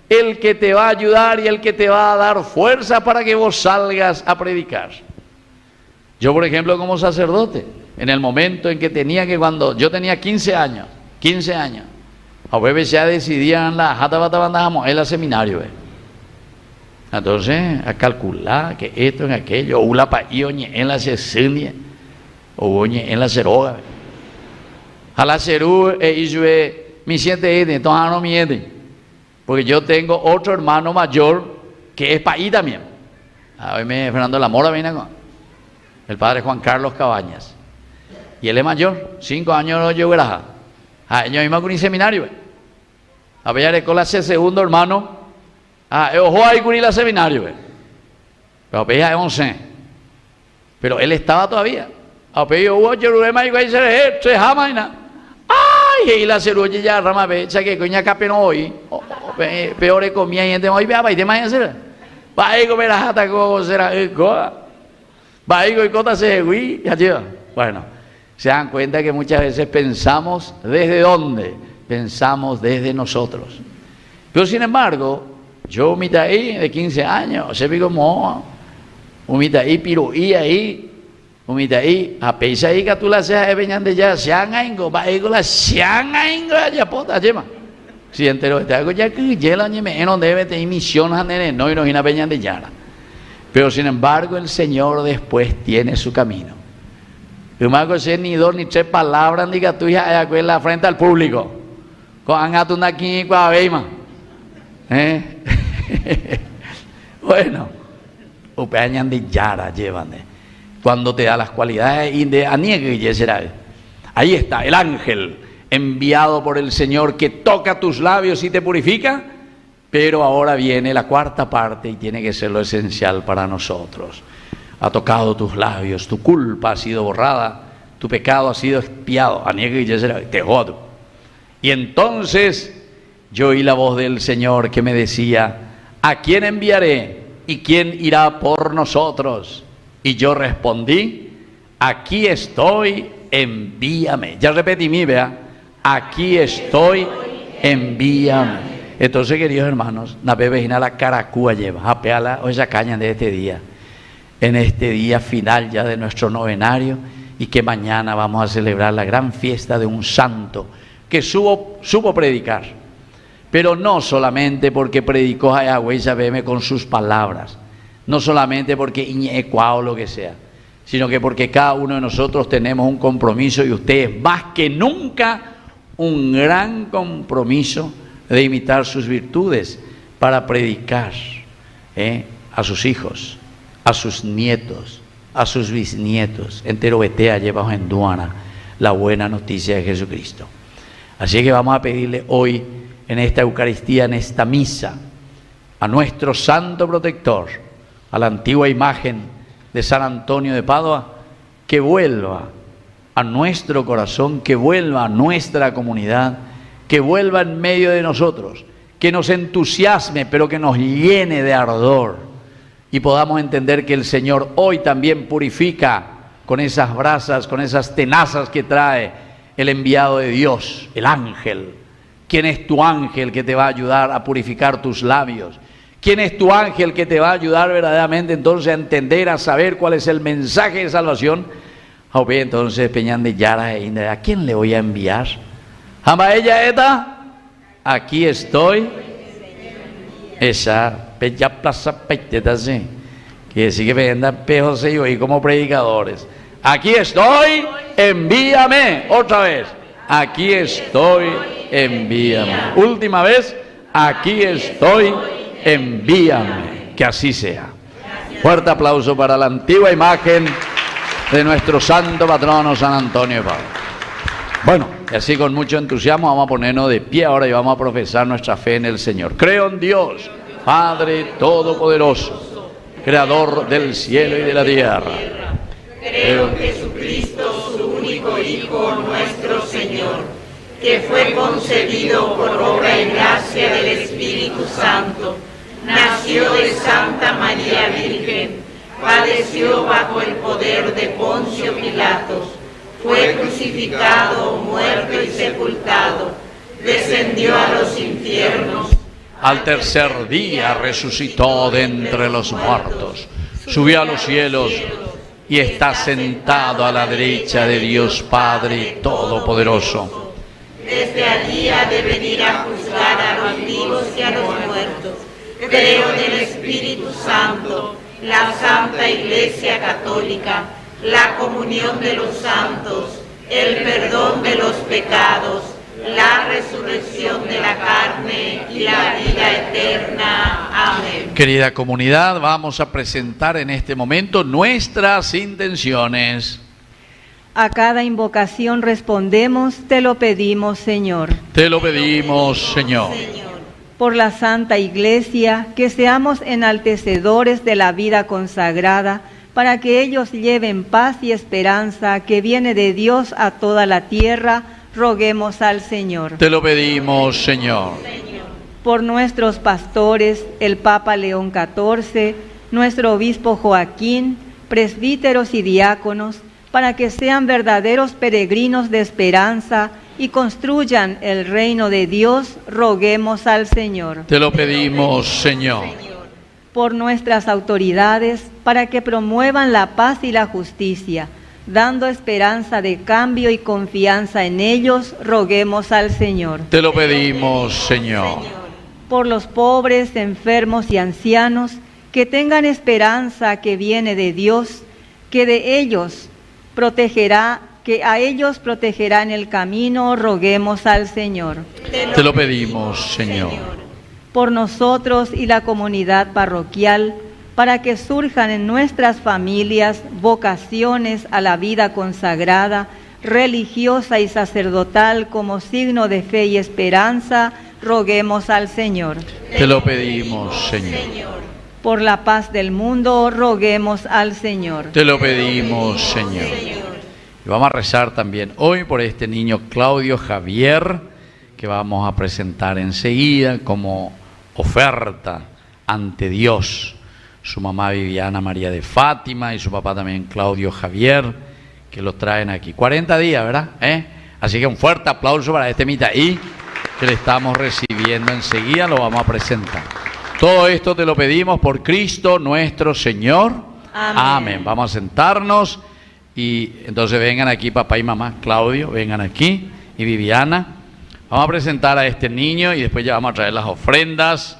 [SPEAKER 3] el que te va a ayudar y el que te va a dar fuerza para que vos salgas a predicar. Yo, por ejemplo, como sacerdote, en el momento en que cuando yo tenía 15 años, a veces ya decidían la jata bandajamos en el seminario, Entonces, a calcular que esto en aquello, o la paí en la cesunia, o en la ceroga. A la cerú, y yo me siente, entonces no miente. Porque yo tengo otro hermano mayor que es paí también. A ver, Fernando La Mora viene con el padre Juan Carlos Cabañas. Y él es mayor, 5 años no yo graja. Yo mismo con un seminario. A ver, con la segundo hermano. Ojo ahí con el seminario. Pero veía de 11. Pero él estaba todavía. A ver, yo Jerusalén y se jama y nada. Ay, y la cerulla ya rama becha que coña capeno hoy. Peor comía y gente hoy vea y te más hacer. Va a comer a jata como será va a y cota se ya lleva. Bueno, se dan cuenta que muchas veces pensamos desde dónde, pensamos desde nosotros. Pero sin embargo, yo mitaí de 15 años, se vi como un mitaí piruí ahí. Umitaí, a pesar de que tú la seas de peñan de ya, sean aingo, va a ir con la sean aingo, ya pota, lleva. Si entero está algo ya que yela ni me no debe tener misión a nene, no y no ina peñan de yara. Pero sin embargo, el Señor después tiene su camino. Y más que ni dos ni tres palabras, diga tú ya la frente al público. Con angatuna aquí con abeima. Bueno, o peñan de yara llevan. Cuando te da las cualidades y de aniegue y será. Ahí está el ángel enviado por el Señor que toca tus labios y te purifica, pero ahora viene la cuarta parte y tiene que ser lo esencial para nosotros. Ha tocado tus labios, tu culpa ha sido borrada, tu pecado ha sido expiado, aniegue y será, te jodo. Y entonces yo oí la voz del Señor que me decía, ¿a quién enviaré y quién irá por nosotros? Y yo respondí, aquí estoy, envíame. Ya repetí mi, vea, aquí estoy, envíame. Entonces, queridos hermanos, la bebejina la caracúa lleva, apeala o esa caña de este día, en este día final ya de nuestro novenario, y que mañana vamos a celebrar la gran fiesta de un santo que supo predicar, pero no solamente porque predicó a Yahweh Yahvé con sus palabras, no solamente porque iñecuao o lo que sea, sino que porque cada uno de nosotros tenemos un compromiso y ustedes más que nunca un gran compromiso de imitar sus virtudes para predicar a sus hijos, a sus nietos, a sus bisnietos. Entero betea llevamos en Duana la buena noticia de Jesucristo. Así que vamos a pedirle hoy en esta Eucaristía, en esta misa, a nuestro santo protector, a la antigua imagen de San Antonio de Padua, que vuelva a nuestro corazón, que vuelva a nuestra comunidad, que vuelva en medio de nosotros, que nos entusiasme, pero que nos llene de ardor y podamos entender que el Señor hoy también purifica con esas brasas, con esas tenazas que trae el enviado de Dios, el ángel. ¿Quién es tu ángel que te va a ayudar a purificar tus labios? ¿Quién es tu ángel que te va a ayudar verdaderamente entonces a entender, a saber cuál es el mensaje de salvación? Entonces Peñán de Yara, ¿a quién le voy a enviar? ¿Jama ella eta? Aquí estoy. Esa pecha plaza peteta así. Quiere decir que vendan pejos y hoy como predicadores. Aquí estoy, envíame. Otra vez. Aquí estoy, envíame. Última vez. Aquí estoy, envíame. Que así sea. Fuerte aplauso para la antigua imagen de nuestro santo patrono San Antonio de Padua. Bueno, y así con mucho entusiasmo vamos a ponernos de pie ahora y vamos a profesar nuestra fe en el Señor. Creo en Dios, Padre Todopoderoso, Creador del cielo y de la tierra.
[SPEAKER 5] Creo en Jesucristo, su único Hijo, nuestro Señor, que fue concebido por obra y gracia del Espíritu Santo, nació de Santa María Virgen, padeció bajo el poder de Poncio Pilato, crucificado, muerto y sepultado, descendió a los infiernos.
[SPEAKER 3] Al tercer día resucitó de entre los muertos, subió a los cielos y está sentado a la derecha de Dios Padre Todopoderoso.
[SPEAKER 5] Desde allí ha de venir a juzgar a los vivos y a los muertos. Creo en el Espíritu Santo, la Santa Iglesia Católica, la comunión de los santos, el perdón de los pecados, la resurrección de la carne y la vida eterna. Amén.
[SPEAKER 3] Querida comunidad, vamos a presentar en este momento nuestras intenciones.
[SPEAKER 2] A cada invocación respondemos, te lo pedimos, Señor.
[SPEAKER 3] Te lo pedimos, Señor.
[SPEAKER 2] Por la Santa Iglesia, que seamos enaltecedores de la vida consagrada, para que ellos lleven paz y esperanza que viene de Dios a toda la tierra, roguemos al Señor.
[SPEAKER 3] Te lo pedimos, Señor.
[SPEAKER 2] Por nuestros pastores, el Papa León XIV, nuestro obispo Joaquín, presbíteros y diáconos, para que sean verdaderos peregrinos de esperanza y construyan el reino de Dios, roguemos al Señor.
[SPEAKER 3] Te lo pedimos, Señor.
[SPEAKER 2] Por nuestras autoridades, para que promuevan la paz y la justicia, dando esperanza de cambio y confianza en ellos, roguemos al Señor.
[SPEAKER 3] Te lo pedimos, Señor.
[SPEAKER 2] Por los pobres, enfermos y ancianos, que tengan esperanza que viene de Dios, que de ellos protegerá, que a ellos protegerá en el camino, roguemos al Señor.
[SPEAKER 3] Te lo pedimos, Señor.
[SPEAKER 2] Por nosotros y la comunidad parroquial, para que surjan en nuestras familias vocaciones a la vida consagrada, religiosa y sacerdotal como signo de fe y esperanza, roguemos al Señor.
[SPEAKER 3] Te lo pedimos, Señor.
[SPEAKER 2] Por la paz del mundo, roguemos al Señor.
[SPEAKER 3] Te lo pedimos, Señor. Y vamos a rezar también hoy por este niño Claudio Javier, que vamos a presentar enseguida como oferta ante Dios. Su mamá Viviana María de Fátima y su papá también Claudio Javier, que lo traen aquí. 40 días, ¿verdad? Así que un fuerte aplauso para este mitaí que le estamos recibiendo enseguida, lo vamos a presentar. Todo esto te lo pedimos por Cristo nuestro Señor.
[SPEAKER 2] Amén.
[SPEAKER 3] Amén. Vamos a sentarnos y entonces vengan aquí papá y mamá, Claudio, vengan aquí y Viviana. Vamos a presentar a este niño y después ya vamos a traer las ofrendas.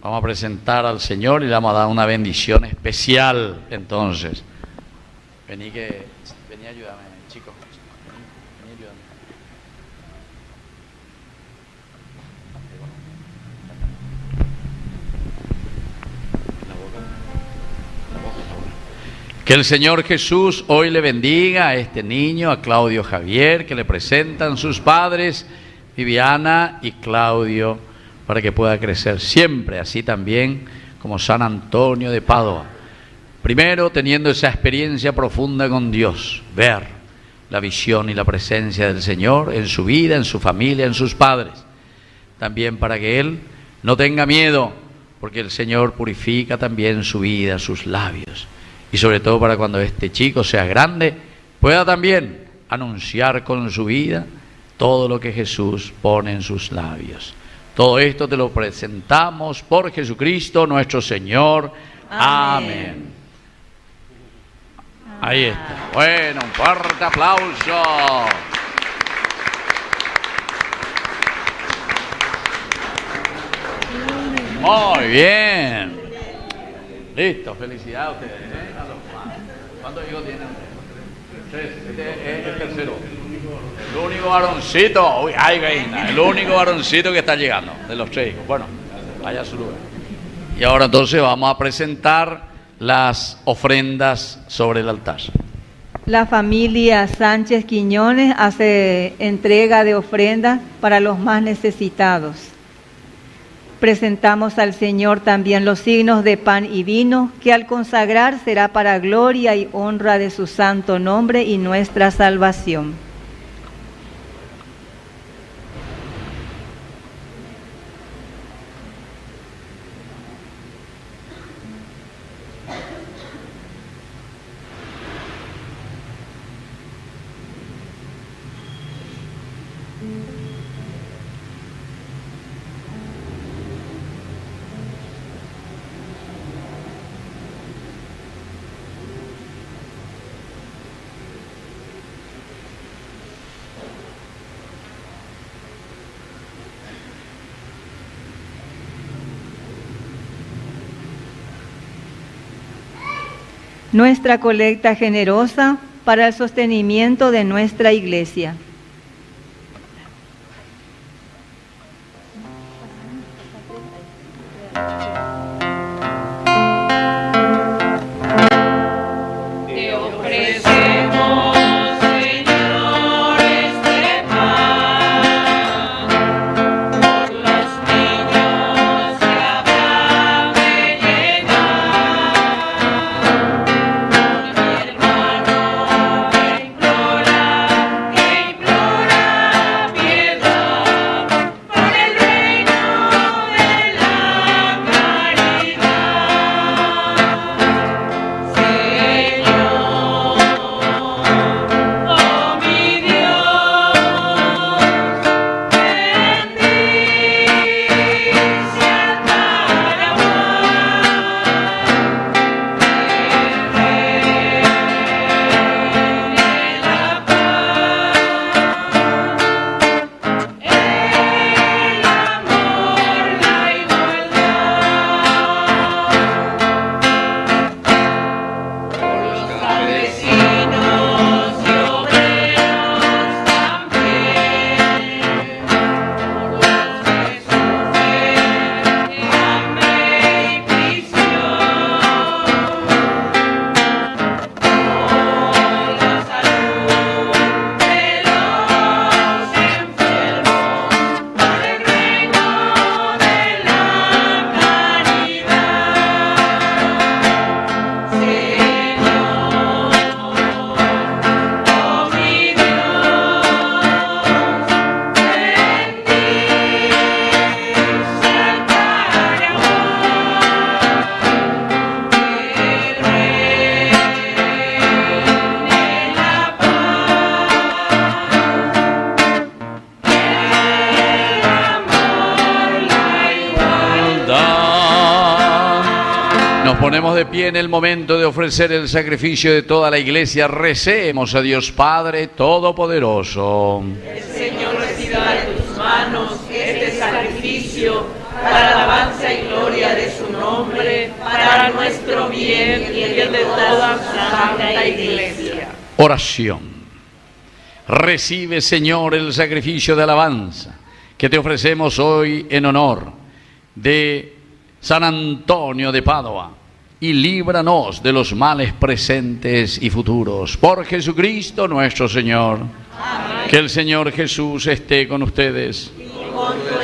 [SPEAKER 3] Vamos a presentar al Señor y le vamos a dar una bendición especial. Entonces, vení a ayudarme, chicos. Vení a ayudarme. Que el Señor Jesús hoy le bendiga a este niño, a Claudio Javier, que le presentan sus padres, Viviana y Claudio, para que pueda crecer siempre, así también como San Antonio de Padua. Primero, teniendo esa experiencia profunda con Dios, ver la visión y la presencia del Señor en su vida, en su familia, en sus padres. También para que él no tenga miedo, porque el Señor purifica también su vida, sus labios. Y sobre todo para cuando este chico sea grande, pueda también anunciar con su vida todo lo que Jesús pone en sus labios. Todo esto te lo presentamos por Jesucristo nuestro Señor. Amén. Ahí está. Bueno, un fuerte aplauso. Muy bien. Listo, felicidades a ustedes. ¿Cuántos hijos tienen? 3. Este es el tercero. El único varoncito. Uy, ay, reina. El único varoncito que está llegando de los 3 hijos. Bueno, vaya a su lugar. Y ahora entonces vamos a presentar las ofrendas sobre el altar.
[SPEAKER 2] La familia Sánchez Quiñones hace entrega de ofrendas para los más necesitados. Presentamos al Señor también los signos de pan y vino, que al consagrar será para gloria y honra de su santo nombre y nuestra salvación. nuestra colecta generosa para el sostenimiento de nuestra Iglesia.
[SPEAKER 5] Te ofrecemos, Señor, este pan, por los niños que habrán de llegar, por mi hermano que implora piedad, por el reino de la caridad. Señor, oh mi Dios, bendice al campesinos y obreros también, por los que sufren hambre y prisión, por la salud de los enfermos, por el reino de la caridad. Señor, oh mi Dios, bendice al
[SPEAKER 3] Nos ponemos de pie en el momento de ofrecer el sacrificio de toda la Iglesia. Recemos a Dios Padre Todopoderoso.
[SPEAKER 5] El Señor reciba de tus manos este sacrificio para alabanza y gloria de su nombre, para nuestro bien y el de toda su santa Iglesia.
[SPEAKER 3] Oración. Recibe, Señor, el sacrificio de alabanza que te ofrecemos hoy en honor de San Antonio de Padua, y líbranos de los males presentes y futuros. Por Jesucristo nuestro Señor.
[SPEAKER 5] Amén.
[SPEAKER 3] Que el Señor Jesús esté con ustedes.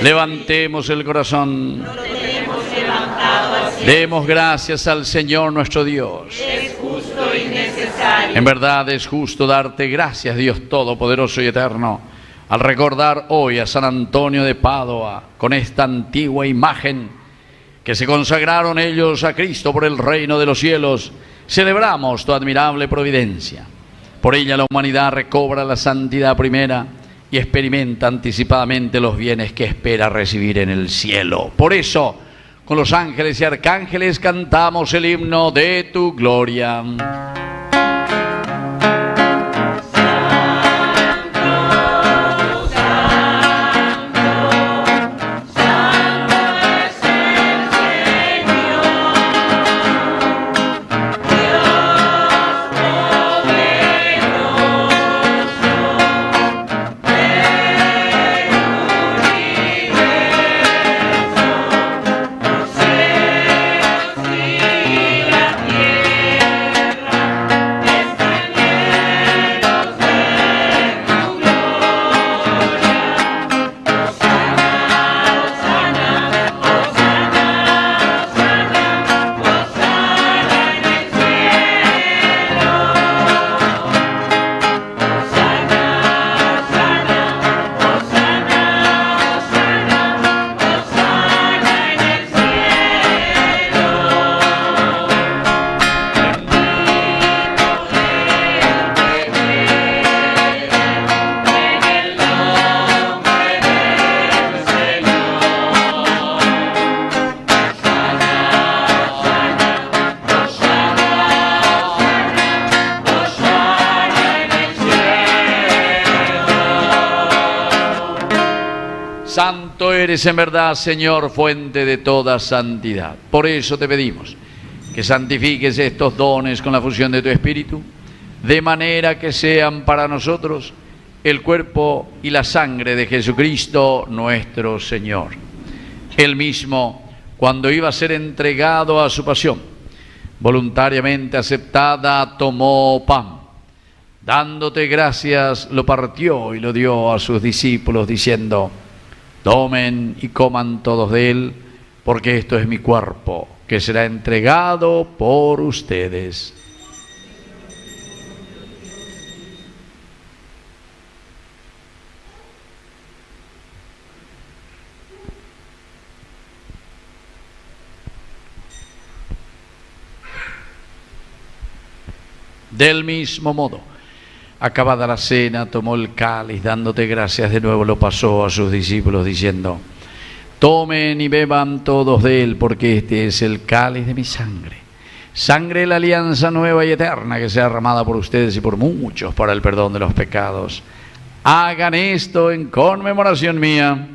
[SPEAKER 3] Levantemos el corazón.
[SPEAKER 5] Lo tenemos levantado así.
[SPEAKER 3] Demos gracias al Señor nuestro Dios.
[SPEAKER 5] Es justo y necesario.
[SPEAKER 3] En verdad es justo darte gracias, Dios Todopoderoso y Eterno, al recordar hoy a San Antonio de Padua con esta antigua imagen que se consagraron ellos a Cristo por el reino de los cielos. Celebramos tu admirable providencia. Por ella la humanidad recobra la santidad primera y experimenta anticipadamente los bienes que espera recibir en el cielo. Por eso, con los ángeles y arcángeles cantamos el himno de tu gloria. Santo eres en verdad, Señor, fuente de toda santidad. Por eso te pedimos que santifiques estos dones con la fusión de tu Espíritu, de manera que sean para nosotros el cuerpo y la sangre de Jesucristo nuestro Señor. Él mismo, cuando iba a ser entregado a su pasión, voluntariamente aceptada, tomó pan. Dándote gracias, lo partió y lo dio a sus discípulos, diciendo: tomen y coman todos de él, porque esto es mi cuerpo, que será entregado por ustedes. Del mismo modo, acabada la cena, tomó el cáliz, dándote gracias de nuevo, lo pasó a sus discípulos, diciendo: tomen y beban todos de él, porque este es el cáliz de mi sangre, sangre de la alianza nueva y eterna, que sea derramada por ustedes y por muchos para el perdón de los pecados. Hagan esto en conmemoración mía.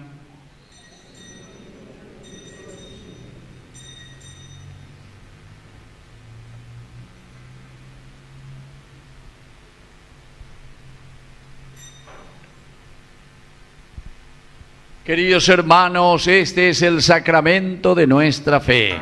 [SPEAKER 3] Queridos hermanos, este es el sacramento de nuestra fe.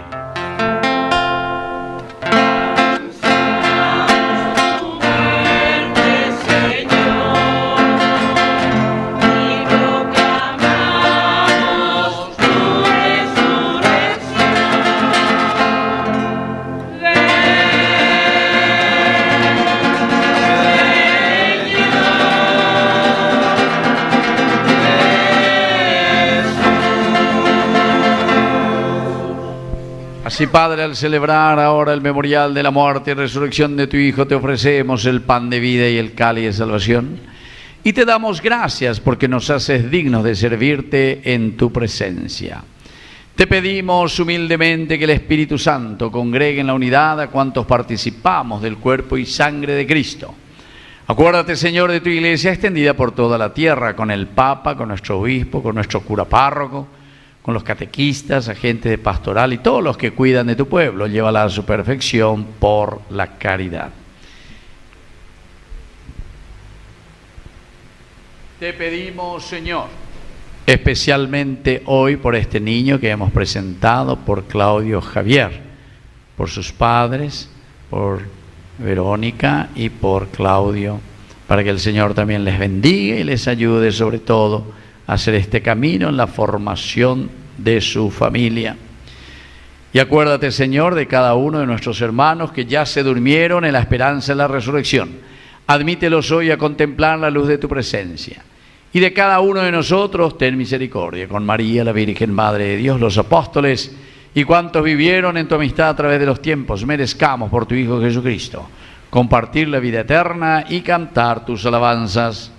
[SPEAKER 3] Así, Padre, al celebrar ahora el memorial de la muerte y resurrección de tu Hijo, te ofrecemos el pan de vida y el cáliz de salvación, y te damos gracias porque nos haces dignos de servirte en tu presencia. Te pedimos humildemente que el Espíritu Santo congregue en la unidad a cuantos participamos del cuerpo y sangre de Cristo. Acuérdate, Señor, de tu iglesia extendida por toda la tierra, con el Papa, con nuestro obispo, con nuestro cura párroco, con los catequistas, agentes de pastoral y todos los que cuidan de tu pueblo. Llévala a su perfección por la caridad. Te pedimos, Señor, especialmente hoy por este niño que hemos presentado, por Claudio Javier, por sus padres, por Verónica y por Claudio, para que el Señor también les bendiga y les ayude sobre todo a hacer este camino en la formación de su familia. Y acuérdate, Señor, de cada uno de nuestros hermanos que ya se durmieron en la esperanza de la resurrección. Admítelos hoy a contemplar la luz de tu presencia. Y de cada uno de nosotros ten misericordia, con María, la Virgen Madre de Dios, los apóstoles y cuantos vivieron en tu amistad a través de los tiempos. Merezcamos por tu Hijo Jesucristo compartir la vida eterna y cantar tus alabanzas.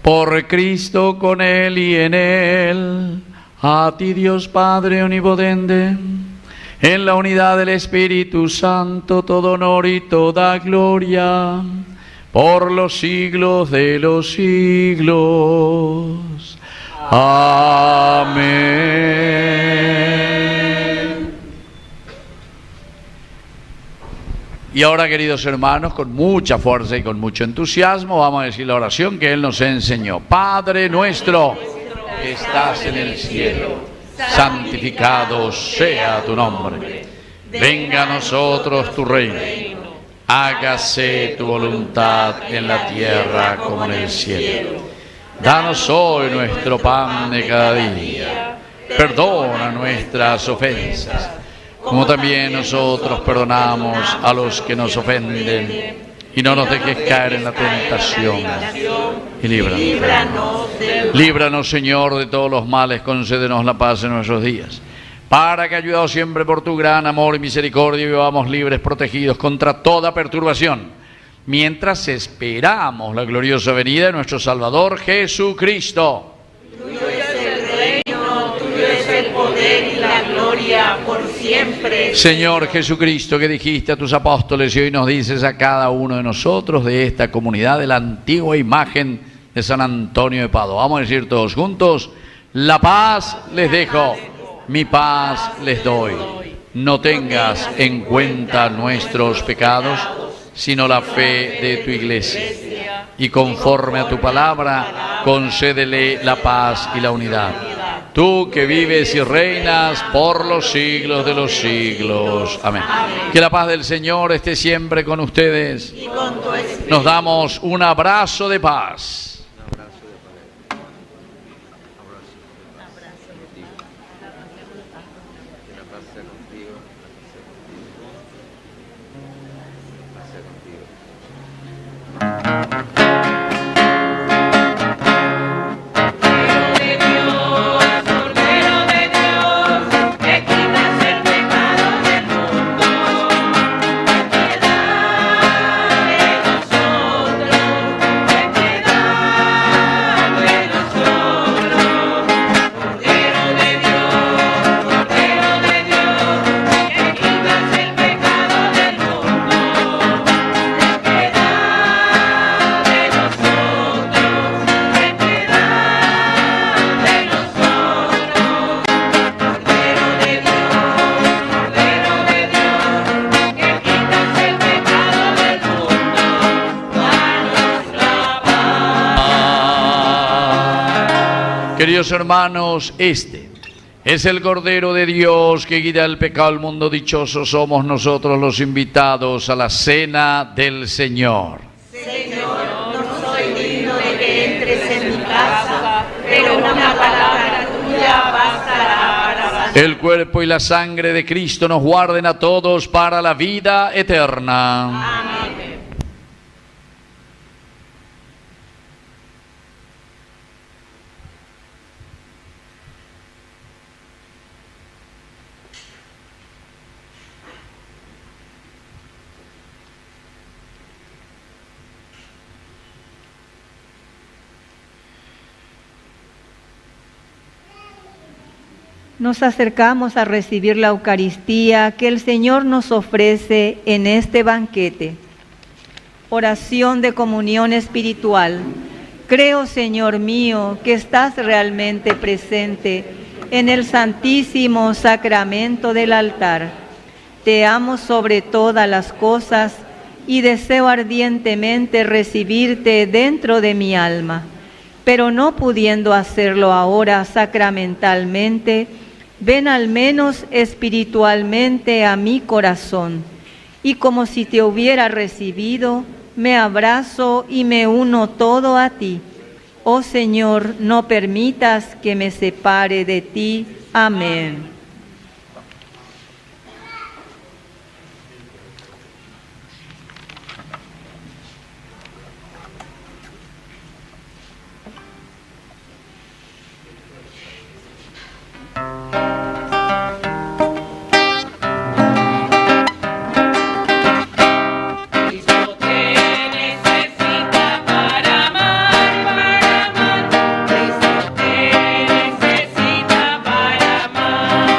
[SPEAKER 3] Por Cristo, con Él y en Él, a ti Dios Padre omnipotente, en la unidad del Espíritu Santo, todo honor y toda gloria, por los siglos de los siglos. Amén. Y ahora, queridos hermanos, con mucha fuerza y con mucho entusiasmo, vamos a decir la oración que Él nos enseñó. Padre nuestro, que estás en el cielo, santificado sea tu nombre. Venga a nosotros tu reino. Hágase tu voluntad en la tierra como en el cielo. Danos hoy nuestro pan de cada día. Perdona nuestras ofensas, como también nosotros perdonamos a los que nos ofenden, y no nos dejes caer en la tentación, y líbranos. Líbranos, Señor, de todos los males, concédenos la paz en nuestros días, para que, ayudados siempre por tu gran amor y misericordia, vivamos libres, protegidos contra toda perturbación, mientras esperamos la gloriosa venida de nuestro Salvador Jesucristo.
[SPEAKER 5] Tuyo es el reino, tuyo es el poder y la gloria por siempre.
[SPEAKER 3] Señor Jesucristo, que dijiste a tus apóstoles y hoy nos dices a cada uno de nosotros de esta comunidad de la antigua imagen de San Antonio de Padua. Vamos a decir todos juntos: la paz les dejo, mi paz les doy. No tengas en cuenta nuestros pecados, sino la fe de tu iglesia. Y conforme a tu palabra, concédele la paz y la unidad. Tú que vives y reinas por los siglos de los siglos. Amén. Que la paz del Señor esté siempre con ustedes. Nos damos un abrazo de paz. Queridos hermanos, este es el Cordero de Dios que quita el pecado del mundo. Dichosos somos nosotros los invitados a la cena del Señor.
[SPEAKER 5] Señor, no soy digno de que entres en mi casa, pero una palabra tuya bastará para sanar.
[SPEAKER 3] El cuerpo y la sangre de Cristo nos guarden a todos para la vida eterna.
[SPEAKER 5] Amén.
[SPEAKER 2] Nos acercamos a recibir la Eucaristía que el Señor nos ofrece en este banquete. Oración de comunión espiritual. Creo, Señor mío, que estás realmente presente en el santísimo sacramento del altar. Te amo sobre todas las cosas y deseo ardientemente recibirte dentro de mi alma. Pero no pudiendo hacerlo ahora sacramentalmente, ven al menos espiritualmente a mi corazón, y como si te hubiera recibido, me abrazo y me uno todo a ti. Oh Señor, no permitas que me separe de ti. Amén.
[SPEAKER 5] Cristo te necesita para amar.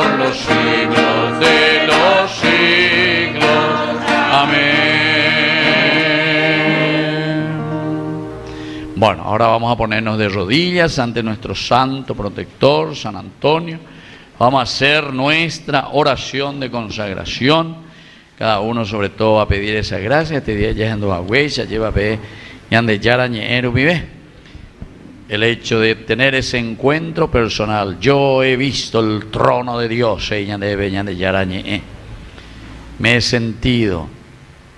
[SPEAKER 3] por los siglos de los siglos. Amén. Bueno, ahora vamos a ponernos de rodillas ante nuestro santo protector, San Antonio. Vamos a hacer nuestra oración de consagración. Cada uno sobre todo va a pedir esa gracia. Este día ya ando a huella, lleva a ver, yande yarañero vive. El hecho de tener ese encuentro personal. Yo he visto el trono de Dios. Me he sentido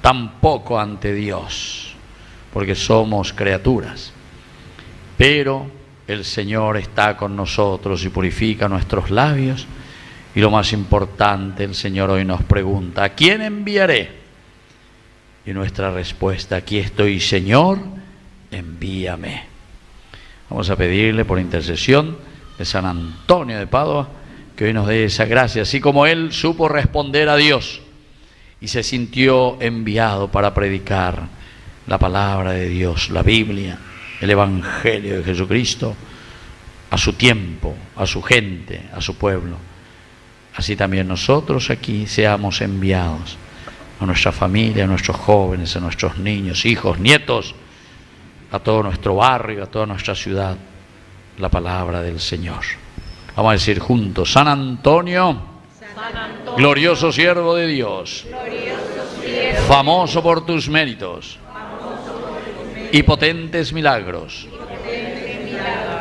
[SPEAKER 3] tan poco ante Dios, porque somos criaturas. Pero el Señor está con nosotros y purifica nuestros labios. Y lo más importante, el Señor hoy nos pregunta: ¿a quién enviaré? Y nuestra respuesta: aquí estoy, Señor, envíame. Vamos a pedirle por intercesión de San Antonio de Padua que hoy nos dé esa gracia, así como él supo responder a Dios y se sintió enviado para predicar la palabra de Dios, la Biblia, el Evangelio de Jesucristo, a su tiempo, a su gente, a su pueblo. Así también nosotros aquí seamos enviados a nuestra familia, a nuestros jóvenes, a nuestros niños, hijos, nietos, a todo nuestro barrio, a toda nuestra ciudad, la palabra del Señor. Vamos a decir juntos: San Antonio, glorioso siervo de Dios, famoso por tus méritos y potentes milagros,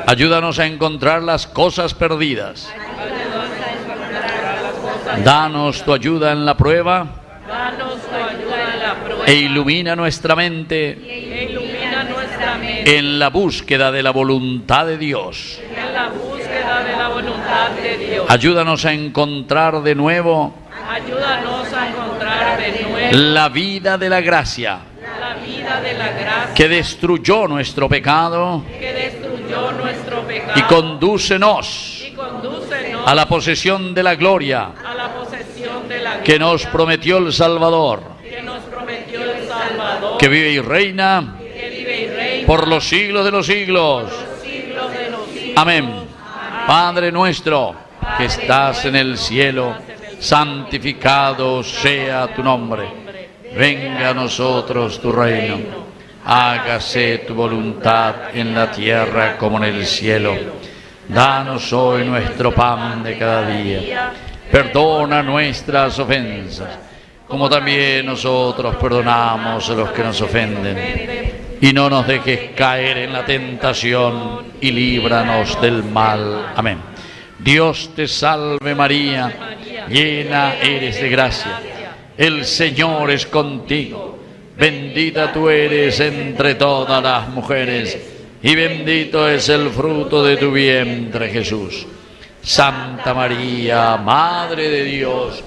[SPEAKER 3] ayúdanos a encontrar las cosas perdidas. Danos tu ayuda en la prueba e ilumina nuestra mente en la búsqueda de la voluntad de Dios. Ayúdanos a encontrar de nuevo la vida de la gracia que destruyó nuestro pecado y condúcenos a la posesión de la gloria que nos prometió el Salvador, que vive y reina por los siglos de los siglos. Amén. Padre nuestro que estás en el cielo, santificado sea tu nombre. Venga a nosotros tu reino. Hágase tu voluntad en la tierra como en el cielo. Danos hoy nuestro pan de cada día. Perdona nuestras ofensas, como también nosotros perdonamos a los que nos ofenden. Y no nos dejes caer en la tentación y líbranos del mal. Amén. Dios te salve María, llena eres de gracia. El Señor es contigo. Bendita tú eres entre todas las mujeres, y bendito es el fruto de tu vientre, Jesús. Santa María, Madre de Dios,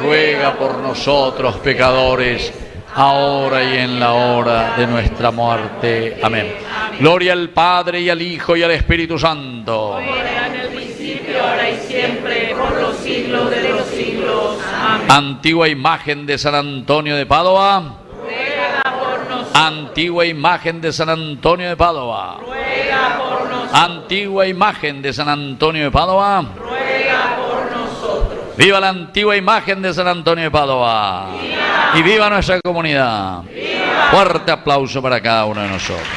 [SPEAKER 3] ruega por nosotros pecadores, ahora y en la hora de nuestra muerte. Amén. Gloria al Padre, y al Hijo, y al Espíritu Santo.
[SPEAKER 5] Como era en el principio, ahora y siempre, por los siglos de los siglos. Amén.
[SPEAKER 3] Antigua imagen de San Antonio de Padua.
[SPEAKER 5] Ruega por nosotros.
[SPEAKER 3] Antigua imagen de San Antonio de Padua.
[SPEAKER 5] Ruega por nosotros.
[SPEAKER 3] Antigua imagen de San Antonio de Padua.
[SPEAKER 5] Ruega por nosotros.
[SPEAKER 3] ¡Viva la antigua imagen de San Antonio de Padua! ¡Viva! Y viva nuestra comunidad. ¡Viva! Fuerte aplauso para cada uno de nosotros.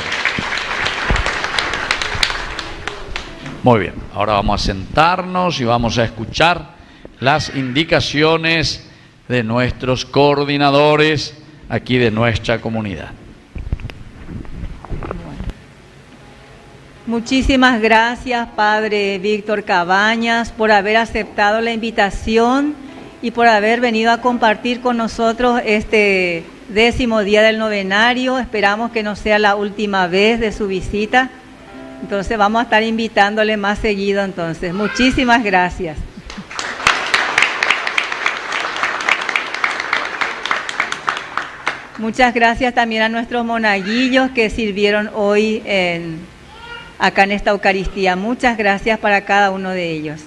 [SPEAKER 3] Muy bien, ahora vamos a sentarnos y vamos a escuchar las indicaciones de nuestros coordinadores aquí de nuestra comunidad.
[SPEAKER 2] Muchísimas gracias, Padre Víctor Cabañas, por haber aceptado la invitación y por haber venido a compartir con nosotros este 10º día del novenario. Esperamos que no sea la última vez de su visita. Entonces vamos a estar invitándole más seguido. Entonces, muchísimas gracias. Muchas gracias también a nuestros monaguillos que sirvieron hoy acá en esta Eucaristía. Muchas gracias para cada uno de ellos.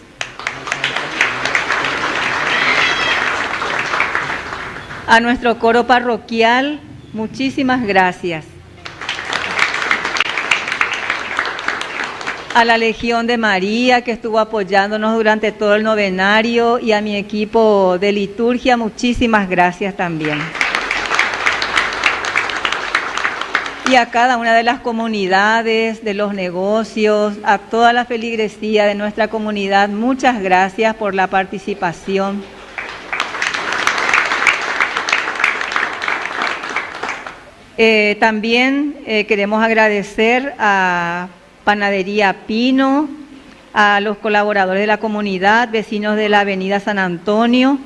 [SPEAKER 2] A nuestro coro parroquial, muchísimas gracias. a la Legión de María que estuvo apoyándonos durante todo el novenario y a mi equipo de liturgia, muchísimas gracias también. Y a cada una de las comunidades, de los negocios, a toda la feligresía de nuestra comunidad, muchas gracias por la participación. También queremos agradecer a Panadería Pino, a los colaboradores de la comunidad, vecinos de la Avenida San Antonio,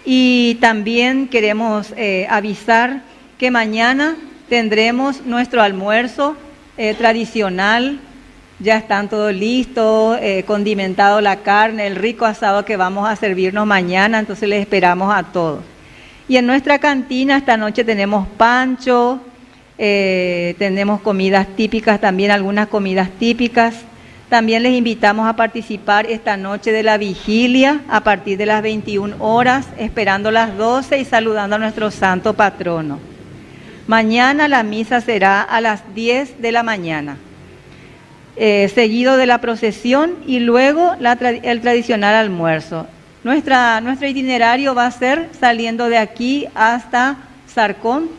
[SPEAKER 2] y también queremos avisar que mañana tendremos nuestro almuerzo tradicional. Ya están todos listos, condimentado la carne, el rico asado que vamos a servirnos mañana, entonces les esperamos a todos. Y en nuestra cantina esta noche tenemos pancho, tenemos comidas típicas, también algunas comidas típicas. También les invitamos a participar esta noche de la vigilia a partir de las 21 horas, esperando las 12 y saludando a nuestro santo patrono. Mañana la misa será a las 10 de la mañana, seguido de la procesión y luego el tradicional almuerzo. Nuestro itinerario va a ser saliendo de aquí hasta Sarcón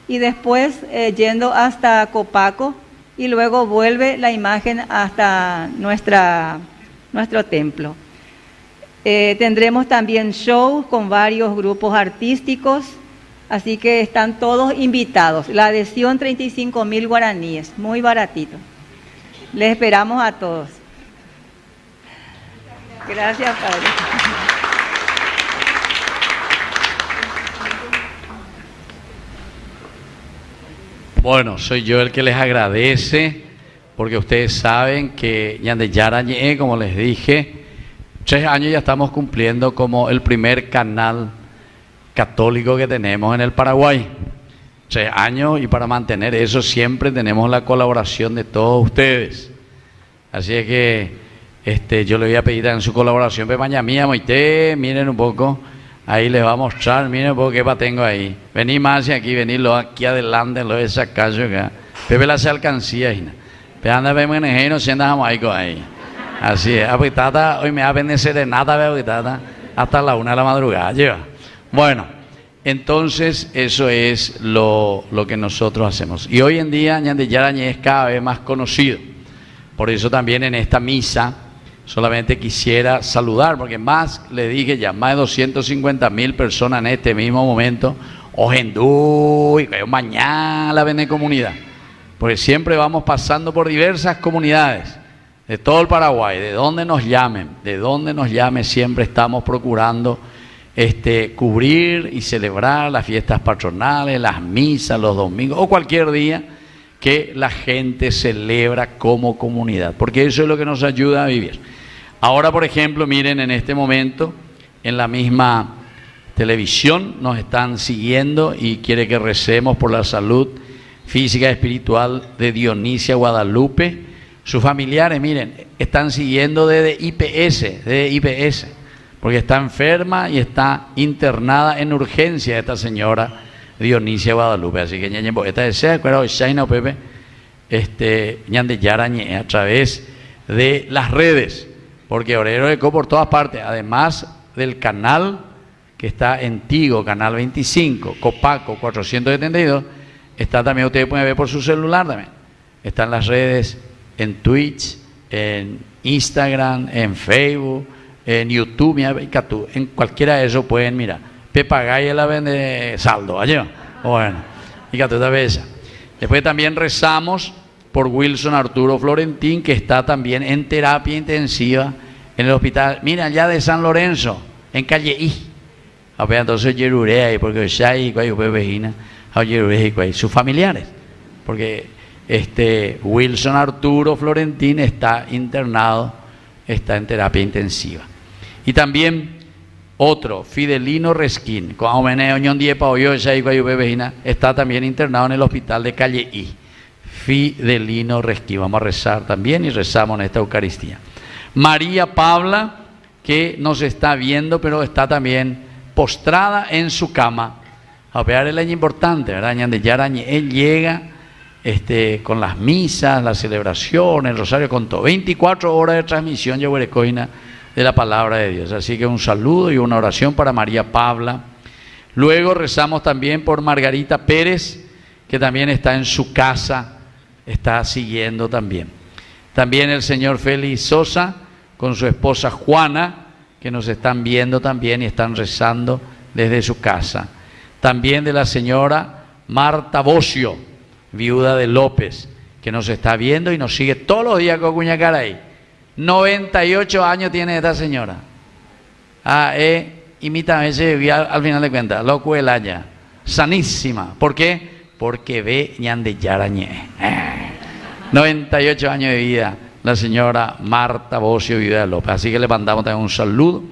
[SPEAKER 2] y después yendo hasta Copaco y luego vuelve la imagen hasta nuestro templo. Tendremos también shows con varios grupos artísticos, así que están todos invitados. La adhesión 35.000 guaraníes, muy baratito. Les esperamos a todos. Gracias, Padre.
[SPEAKER 3] Bueno, soy yo el que les agradece, porque ustedes saben que Ñande Yarañe, como les dije, 3 años ya estamos cumpliendo como el primer canal católico que tenemos en el Paraguay. 3 años, y para mantener eso siempre tenemos la colaboración de todos ustedes. Así es que yo le voy a pedir en su colaboración, Pepaña mía, Moité, miren un poco. Ahí les va a mostrar, miren por qué tengo ahí. Vení más y aquí, venirlo aquí adelante, lo de sacayo acá. Pepe la se alcancía, hina. Pero anda, vemos en el no siendo jamaico ahí. Así es. Apitata, hoy me va a vender serenata, veo apitata, hasta la 1 de la madrugada. Lleva. Bueno, entonces eso es lo que nosotros hacemos. Y hoy en día, Ñande Yarañe es cada vez más conocido. Por eso también en esta misa, solamente quisiera saludar, porque más, le dije ya, más de 250.000 personas en este mismo momento, Ojendú, y mañana la Vene Comunidad, porque siempre vamos pasando por diversas comunidades de todo el Paraguay, de donde nos llamen, siempre estamos procurando cubrir y celebrar las fiestas patronales, las misas, los domingos, o cualquier día que la gente celebra como comunidad, porque eso es lo que nos ayuda a vivir. Ahora, por ejemplo, miren, en este momento, en la misma televisión nos están siguiendo y quiere que recemos por la salud física y espiritual de Dionisia Guadalupe. Sus familiares, miren, están siguiendo desde IPS, porque está enferma y está internada en urgencia esta señora Dionisia Guadalupe. Así que ñañe, esta desea, pero Shaina Pepe, Ñande Yarañe, a través de las redes, porque Orero Eco por todas partes, además del canal que está en Tigo, canal 25, Copaco 472, está también, ustedes pueden ver por su celular también, están las redes en Twitch, en Instagram, en Facebook, en YouTube, en cualquiera de esos pueden mirar. Pepa Gaya la vende saldo, allá. Bueno, y Catuta Bella. Después también rezamos por Wilson Arturo Florentín, que está también en terapia intensiva en el hospital, mira, allá de San Lorenzo, en calle I. Entonces Yerurea, porque ya hay vecina, sus familiares, porque Wilson Arturo Florentín está internado, está en terapia intensiva. Y también otro, Fidelino Resquín, está también internado en el hospital de calle I. Fidelino Resquín, vamos a rezar también y rezamos en esta Eucaristía. María Paula, que nos está viendo, pero está también postrada en su cama. A ver, es importante, ¿verdad? Él llega con las misas, la celebración, el rosario, con todo. 24 horas de transmisión Yaguarecoina de la palabra de Dios. Así que un saludo y una oración para María Pabla. Luego rezamos también por Margarita Pérez, que también está en su casa, está siguiendo también. También el señor Félix Sosa con su esposa Juana, que nos están viendo también y están rezando desde su casa. También de la señora Marta Bocio, viuda de López, que nos está viendo y nos sigue todos los días con Cuñacaray. 98 años tiene esta señora. Y mi también se vivía al final de cuentas, loco el haya, sanísima. ¿Por qué? Porque ve ñande yarañé. 98 años de vida, la señora Marta Bocio, viuda de López. Así que le mandamos también un saludo.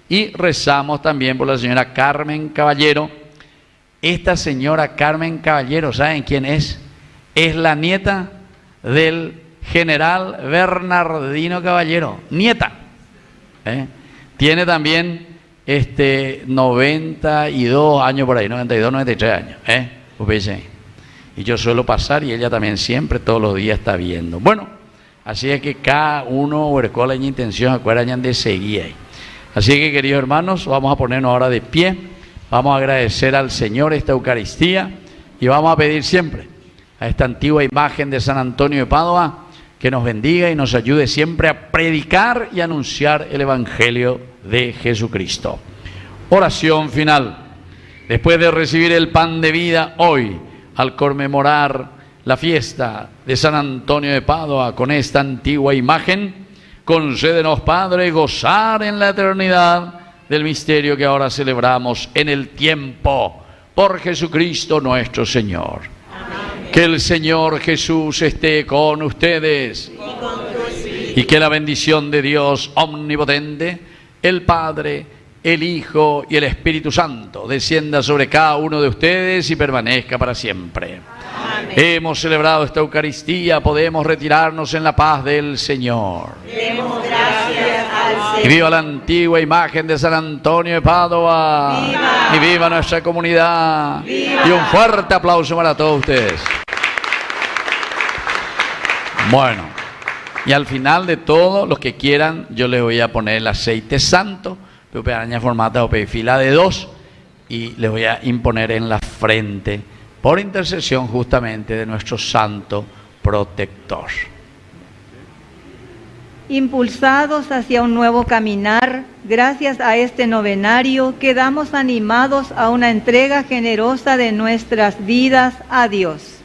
[SPEAKER 3] Y rezamos también por la señora Carmen Caballero. Esta señora Carmen Caballero, ¿saben quién es? Es la nieta del general Bernardino Caballero, nieta. Tiene también 92 años por ahí, 92, 93 años. Y yo suelo pasar y ella también siempre, todos los días está viendo. Bueno, así es que cada uno huercó la intención, acuerdan de seguir ahí. Así que, queridos hermanos, vamos a ponernos ahora de pie, vamos a agradecer al Señor esta Eucaristía y vamos a pedir siempre a esta antigua imagen de San Antonio de Padua que nos bendiga y nos ayude siempre a predicar y anunciar el Evangelio de Jesucristo. Oración final. Después de recibir el pan de vida hoy, al conmemorar la fiesta de San Antonio de Padua con esta antigua imagen, concédenos, Padre, gozar en la eternidad del misterio que ahora celebramos en el tiempo, por Jesucristo nuestro Señor. Amén. Que el Señor Jesús esté con ustedes y que la bendición de Dios omnipotente, el Padre, el Hijo y el Espíritu Santo descienda sobre cada uno de ustedes y permanezca para siempre. Amén. Hemos celebrado esta Eucaristía, podemos retirarnos en la paz del Señor. Demos gracias al Señor. Y viva la antigua imagen de San Antonio de Padua. ¡Viva! Y viva nuestra comunidad. ¡Viva! Y un fuerte aplauso para todos ustedes. Bueno, y al final de todo, los que quieran, yo les voy a poner el aceite santo, araña formata o fila de 2, y les voy a imponer en la frente por intercesión justamente de nuestro santo protector.
[SPEAKER 2] Impulsados hacia un nuevo caminar, gracias a este novenario, quedamos animados a una entrega generosa de nuestras vidas a Dios.